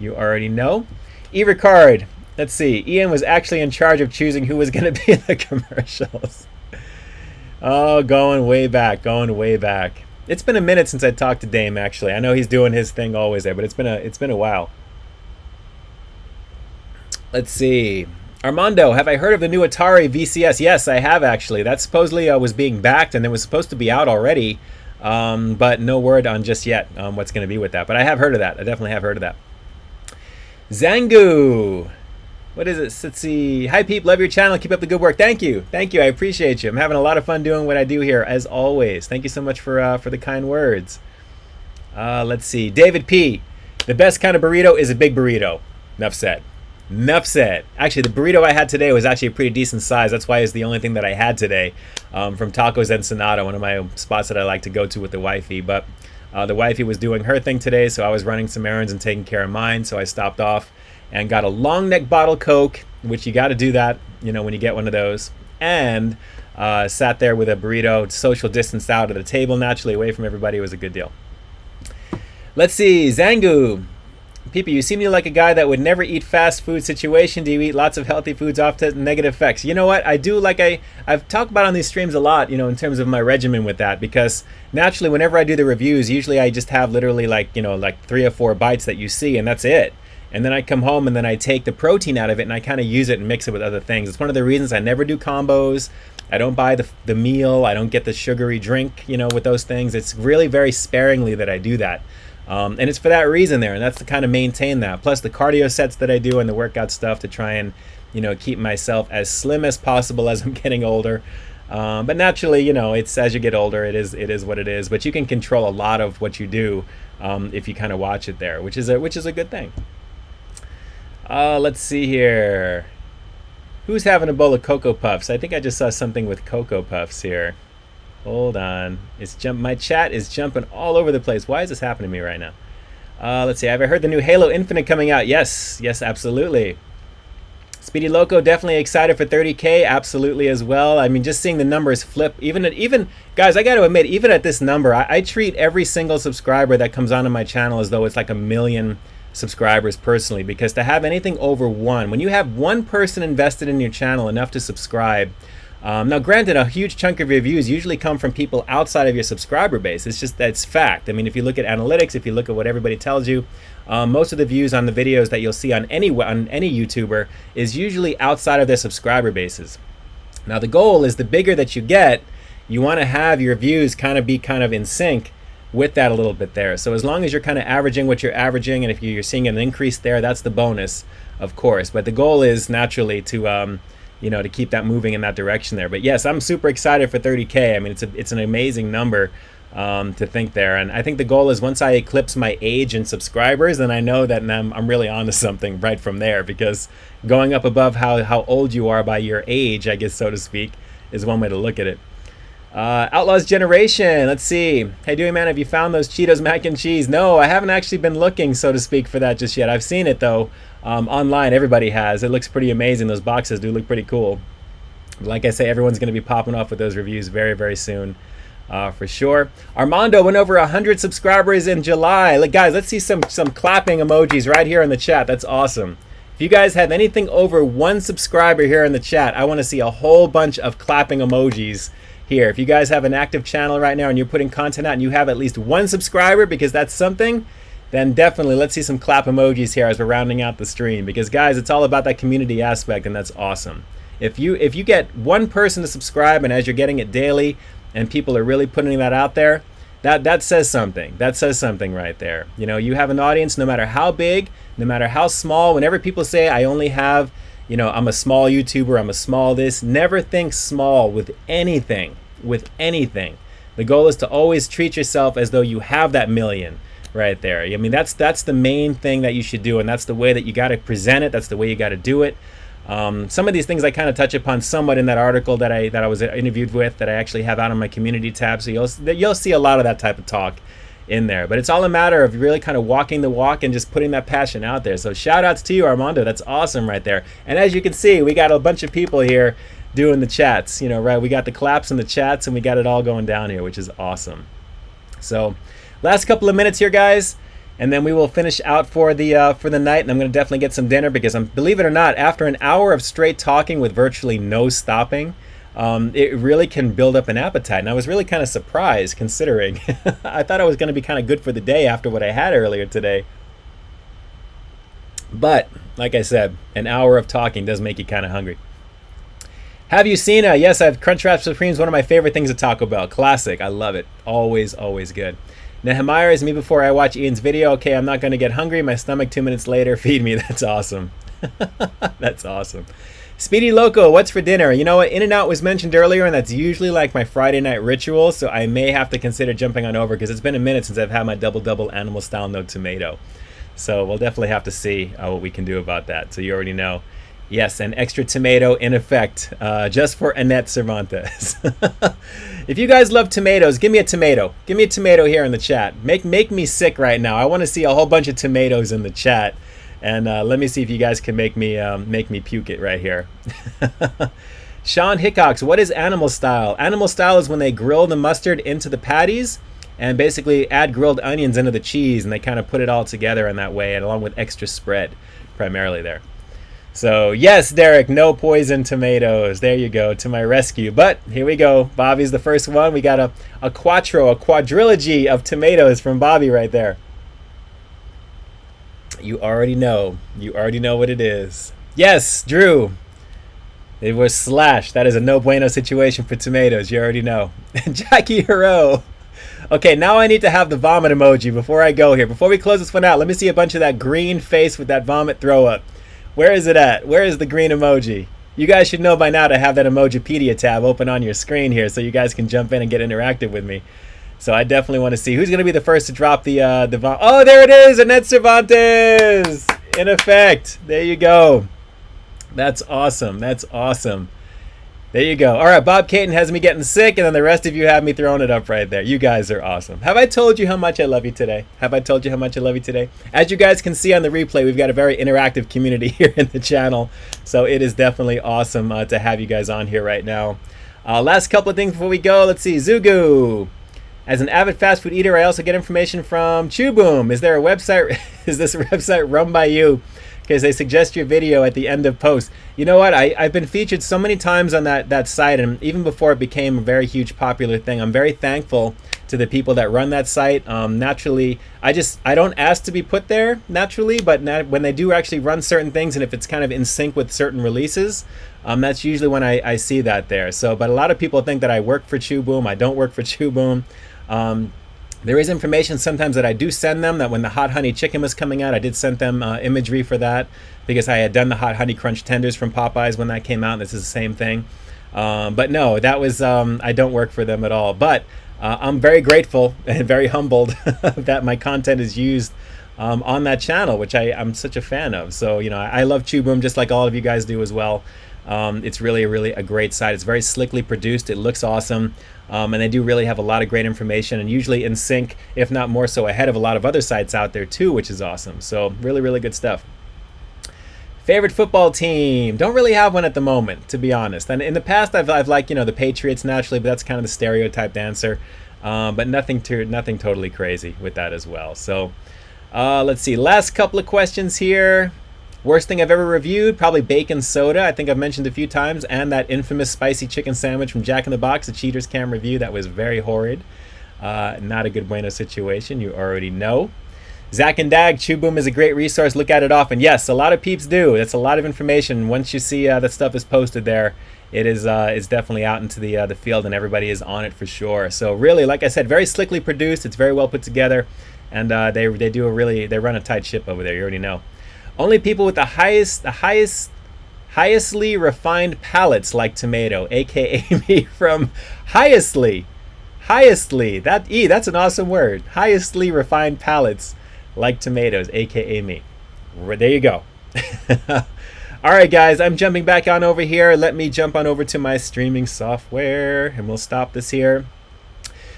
You already know. E-Ricard. Let's see. Ian was actually in charge of choosing who was going to be in the commercials. Oh, going way back. It's been a minute since I talked to Dame, actually. I know he's doing his thing always there, but it's been a while. Let's see. Armando, have I heard of the new Atari VCS? Yes, I have actually. That supposedly was being backed and it was supposed to be out already, but no word on just yet what's going to be with that. But I have heard of that. I definitely have heard of that. Zangu. What is it? Let's see. Hi, Peep. Love your channel. Keep up the good work. Thank you. I appreciate you. I'm having a lot of fun doing what I do here, as always. Thank you so much for the kind words. Let's see. David P. The best kind of burrito is a big burrito. Enough said. Actually, the burrito I had today was actually a pretty decent size. That's why it's the only thing that I had today from Tacos Ensenada, one of my spots that I like to go to with the wifey. But the wifey was doing her thing today, so I was running some errands and taking care of mine. So I stopped off and got a long neck bottle Coke, which you got to do that, you know, when you get one of those. And sat there with a burrito, social distanced out at the table, naturally away from everybody. It was a good deal. Let's see. Zangu. Peepy, you seem to like a guy that would never eat fast food situation. Do you eat lots of healthy foods off to negative effects? You know what? I do like I've talked about on these streams a lot, you know, in terms of my regimen with that, because naturally whenever I do the reviews, usually I just have literally like 3 or 4 bites that you see and that's it. And then I come home and then I take the protein out of it and I kind of use it and mix it with other things. It's one of the reasons I never do combos. I don't buy the meal. I don't get the sugary drink, you know, with those things. It's really very sparingly that I do that. And it's for that reason there, and that's to kind of maintain that. Plus the cardio sets that I do and the workout stuff to try and, you know, keep myself as slim as possible as I'm getting older. But naturally, you know, it's as you get older, it is what it is. But you can control a lot of what you do if you kind of watch it there, which is a good thing. Let's see here. Who's having a bowl of Cocoa Puffs? I think I just saw something with Cocoa Puffs here. Hold on. My chat is jumping all over the place. Why is this happening to me right now? Let's see. Have I heard the new Halo Infinite coming out? Yes. Yes, absolutely. Speedy Loco, definitely excited for 30K. Absolutely as well. I mean, just seeing the numbers flip. Even guys, I got to admit, even at this number, I treat every single subscriber that comes onto my channel as though it's like 1 million subscribers personally, because to have anything over 1, when you have 1 person invested in your channel enough to subscribe, now granted, a huge chunk of your views usually come from people outside of your subscriber base. It's just that's fact. I mean, if you look at analytics, if you look at what everybody tells you, most of the views on the videos that you'll see on any YouTuber is usually outside of their subscriber bases. Now the goal is, the bigger that you get, you want to have your views kind of be in sync with that a little bit there. So as long as you're kind of averaging what you're averaging, and if you're seeing an increase there, that's the bonus, of course. But the goal is naturally to you know, to keep that moving in that direction there. But yes, I'm super excited for 30K. I mean, it's an amazing number to think there, and I think the goal is, once I eclipse my age in subscribers, then I know that I'm really onto something right from there, because going up above how old you are by your age, I guess, so to speak, is one way to look at it. Outlaws Generation, let's see. Hey, Dewey Man, have you found those Cheetos mac and cheese? No, I haven't actually been looking, so to speak, for that just yet. I've seen it though, online. Everybody has. It looks pretty amazing. Those boxes do look pretty cool. Like I say, everyone's going to be popping off with those reviews very, very soon, for sure. Armando went over 100 subscribers in July. Look, guys, let's see some clapping emojis right here in the chat. That's awesome. If you guys have anything over 1 subscriber here in the chat, I want to see a whole bunch of clapping emojis here. If you guys have an active channel right now and you're putting content out and you have at least 1 subscriber, because that's something, then definitely let's see some clap emojis here as we're rounding out the stream, because guys, it's all about that community aspect, and that's awesome. If you get 1 person to subscribe, and as you're getting it daily and people are really putting that out there, that says something. That says something right there. You know, you have an audience, no matter how big, no matter how small. Whenever people say, I only have, you know, I'm a small YouTuber, I'm a small this, never think small with anything. The goal is to always treat yourself as though you have that million right there. I mean, that's the main thing that you should do, and that's the way that you got to present it. That's the way you got to do it. Some of these things I kind of touch upon somewhat in that article that I was interviewed with, that I actually have out on my community tab. So you'll see a lot of that type of talk in there. But it's all a matter of really kind of walking the walk and just putting that passion out there. So shout outs to you, Armando. That's awesome right there. And as you can see, we got a bunch of people here doing the chats, you know, right? We got the claps and the chats, and we got it all going down here, which is awesome. So last couple of minutes here, guys, and then we will finish out for the night. And I'm going to definitely get some dinner, because believe it or not, after an hour of straight talking with virtually no stopping, it really can build up an appetite. And I was really kind of surprised, considering I thought I was going to be kind of good for the day after what I had earlier today. But like I said, an hour of talking does make you kind of hungry. Have you seen yes, I've Crunchwrap Supreme's one of my favorite things at Taco Bell. Classic. I love it. Always good. Nehemiah is me before I watch Ian's video. Okay, I'm not going to get hungry. My stomach 2 minutes later. Feed me. That's awesome. That's awesome. Speedy Loco, what's for dinner? You know what? In-N-Out was mentioned earlier, and that's usually like my Friday night ritual, so I may have to consider jumping on over, because it's been a minute since I've had my double animal style no tomato. So we'll definitely have to see what we can do about that. So you already know. Yes, an extra tomato in effect, just for Annette Cervantes. If you guys love tomatoes, give me a tomato. Give me a tomato here in the chat. Make me sick right now. I want to see a whole bunch of tomatoes in the chat, and let me see if you guys can make me puke it right here. Sean Hickox, what is animal style? Animal style is when they grill the mustard into the patties and basically add grilled onions into the cheese, and they kind of put it all together in that way, and along with extra spread, primarily there. So yes, Derek, no poison tomatoes. There you go, to my rescue. But here we go. Bobby's the first one. We got a quadrilogy of tomatoes from Bobby right there. You already know. You already know what it is. Yes, Drew. It was slash. That is a no bueno situation for tomatoes. You already know. Jackie Hero. Okay, now I need to have the vomit emoji before I go here. Before we close this one out, let me see a bunch of that green face with that vomit throw up. Where is it at? Where is the green emoji? You guys should know by now to have that Emojipedia tab open on your screen here so you guys can jump in and get interactive with me. So I definitely want to see who's going to be the first to drop the oh, there it is, Annette Cervantes! In effect. There you go. That's awesome. That's awesome. There you go. All right, Bob Caton has me getting sick, and then the rest of you have me throwing it up right there. You guys are awesome. Have I told you how much I love you today? Have I told you how much I love you today? As you guys can see on the replay, we've got a very interactive community here in the channel, so it is definitely awesome to have you guys on here right now. Last couple of things before we go. Let's see. Zugu. As an avid fast food eater, I also get information from ChewBoom. Is there a website? Is this a website run by you? Because they suggest your video at the end of post. You know what? I've been featured so many times on that site, and even before it became a very huge popular thing, I'm very thankful to the people that run that site. Naturally, I don't ask to be put there naturally, but when they do actually run certain things, and if it's kind of in sync with certain releases, that's usually when I see that there. So, but a lot of people think that I work for ChewBoom. I don't work for ChewBoom. There is information sometimes that I do send them, that when the hot honey chicken was coming out, I did send them imagery for that because I had done the hot honey crunch tenders from Popeyes when that came out. This is the same thing. But no, that was, I don't work for them at all. But I'm very grateful and very humbled that my content is used on that channel, which I'm such a fan of. So, you know, I love ChewBoom just like all of you guys do as well. It's really a great site. It's very slickly produced. It looks awesome. And they do really have a lot of great information, and usually in sync, if not more so ahead of a lot of other sites out there too, which is awesome. So really good stuff. Favorite football team? Don't really have one at the moment, to be honest. And in the past, I've liked, you know, the Patriots naturally, but that's kind of the stereotyped answer. But nothing totally crazy with that as well. So let's see. Last couple of questions here. Worst thing I've ever reviewed, probably bacon soda. I think I've mentioned a few times, and that infamous spicy chicken sandwich from Jack in the Box, the Cheaters Cam review. That was very horrid. Not a good bueno situation, you already know. Zach and Dag, ChewBoom is a great resource. Look at it often. Yes, a lot of peeps do. That's a lot of information. Once you see that stuff is posted there, it is it's definitely out into the field, and everybody is on it for sure. So really, like I said, very slickly produced. It's very well put together, and they run a tight ship over there. You already know. Only people with the highestly refined palates like tomato, aka me from highestly. That's an awesome word. Highestly refined palates like tomatoes, aka me. There you go. All right, guys, I'm jumping back on over here. Let me jump on over to my streaming software, and we'll stop this here.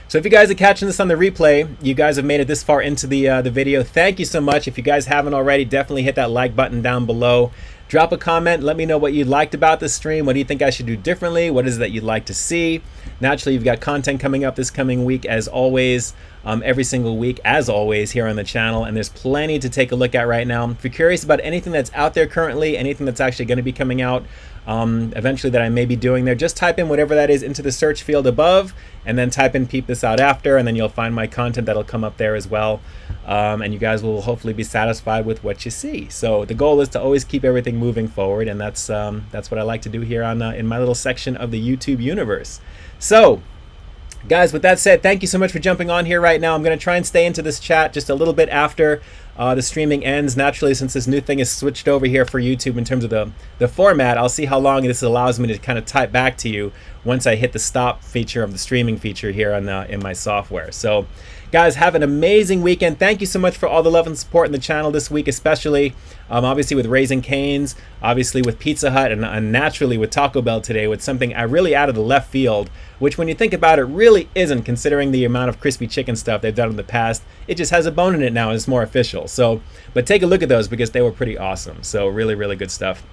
So if you guys are catching this on the replay, you guys have made it this far into the video. Thank you so much. If you guys haven't already, definitely hit that like button down below. Drop a comment. Let me know what you liked about this stream. What do you think I should do differently? What is it that you'd like to see? Naturally, you've got content coming up this coming week, as always, every single week, as always, here on the channel. And there's plenty to take a look at right now. If you're curious about anything that's out there currently, anything that's actually going to be coming out eventually that I may be doing there, just type in whatever that is into the search field above, and then type in Peep This Out after, and then you'll find my content that'll come up there as well. And you guys will hopefully be satisfied with what you see. So the goal is to always keep everything moving forward, and that's what I like to do here on in my little section of the YouTube universe. So guys, with that said, thank you so much for jumping on here right now. I'm going to try and stay into this chat just a little bit after the streaming ends. Naturally, since this new thing is switched over here for YouTube in terms of the format, I'll see how long this allows me to kind of type back to you once I hit the stop feature of the streaming feature here on in my software. So guys, have an amazing weekend. Thank you so much for all the love and support in the channel this week, especially obviously with Raising Cane's, obviously with Pizza Hut, and naturally with Taco Bell today, with something really out of the left field, which when you think about it really isn't, considering the amount of crispy chicken stuff they've done in the past. It just has a bone in it now and it's more official. So, but take a look at those because they were pretty awesome. So really good stuff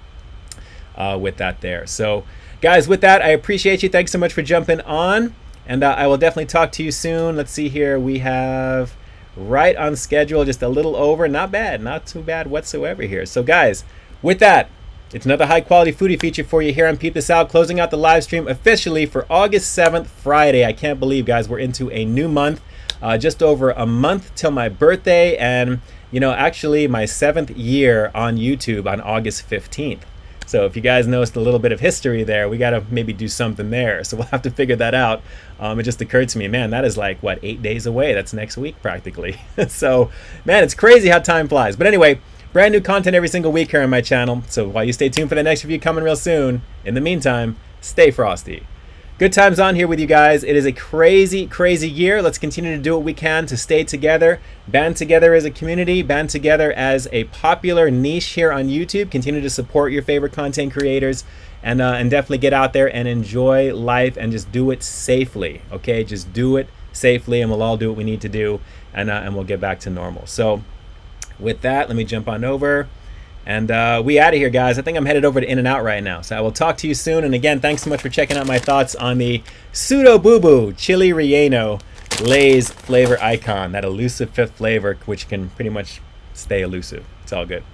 with that there. So guys, with that, I appreciate you. Thanks so much for jumping on. And I will definitely talk to you soon. Let's see here. We have right on schedule, just a little over. Not bad. Not too bad whatsoever here. So guys, with that, it's another high quality foodie feature for you here on Peep This Out, closing out the live stream officially for August 7th, Friday. I can't believe, guys, we're into a new month. Just over a month till my birthday, and you know, actually my 7th year on YouTube on August 15th. So if you guys noticed a little bit of history there, we got to maybe do something there. So we'll have to figure that out. It just occurred to me, man, that is like, what, 8 days away? That's next week practically. So, man, it's crazy how time flies. But anyway, Brand new content every single week here on my channel. So while you stay tuned for the next review coming real soon, in the meantime, stay frosty. Good times on here with you guys. It is a crazy, crazy year. Let's continue to do what we can to stay together, band together as a community, band together as a popular niche here on YouTube. Continue to support your favorite content creators, and definitely get out there and enjoy life and just do it safely. Okay, just do it safely, and we'll all do what we need to do, and we'll get back to normal. So with that, let me jump on over. And we out of here, guys. I think I'm headed over to In-N-Out right now. So I will talk to you soon. And again, thanks so much for checking out my thoughts on the Pseudo Boo Boo Chili Relleno Lay's flavor icon. That elusive fifth flavor, which can pretty much stay elusive. It's all good.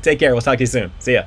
Take care. We'll talk to you soon. See ya.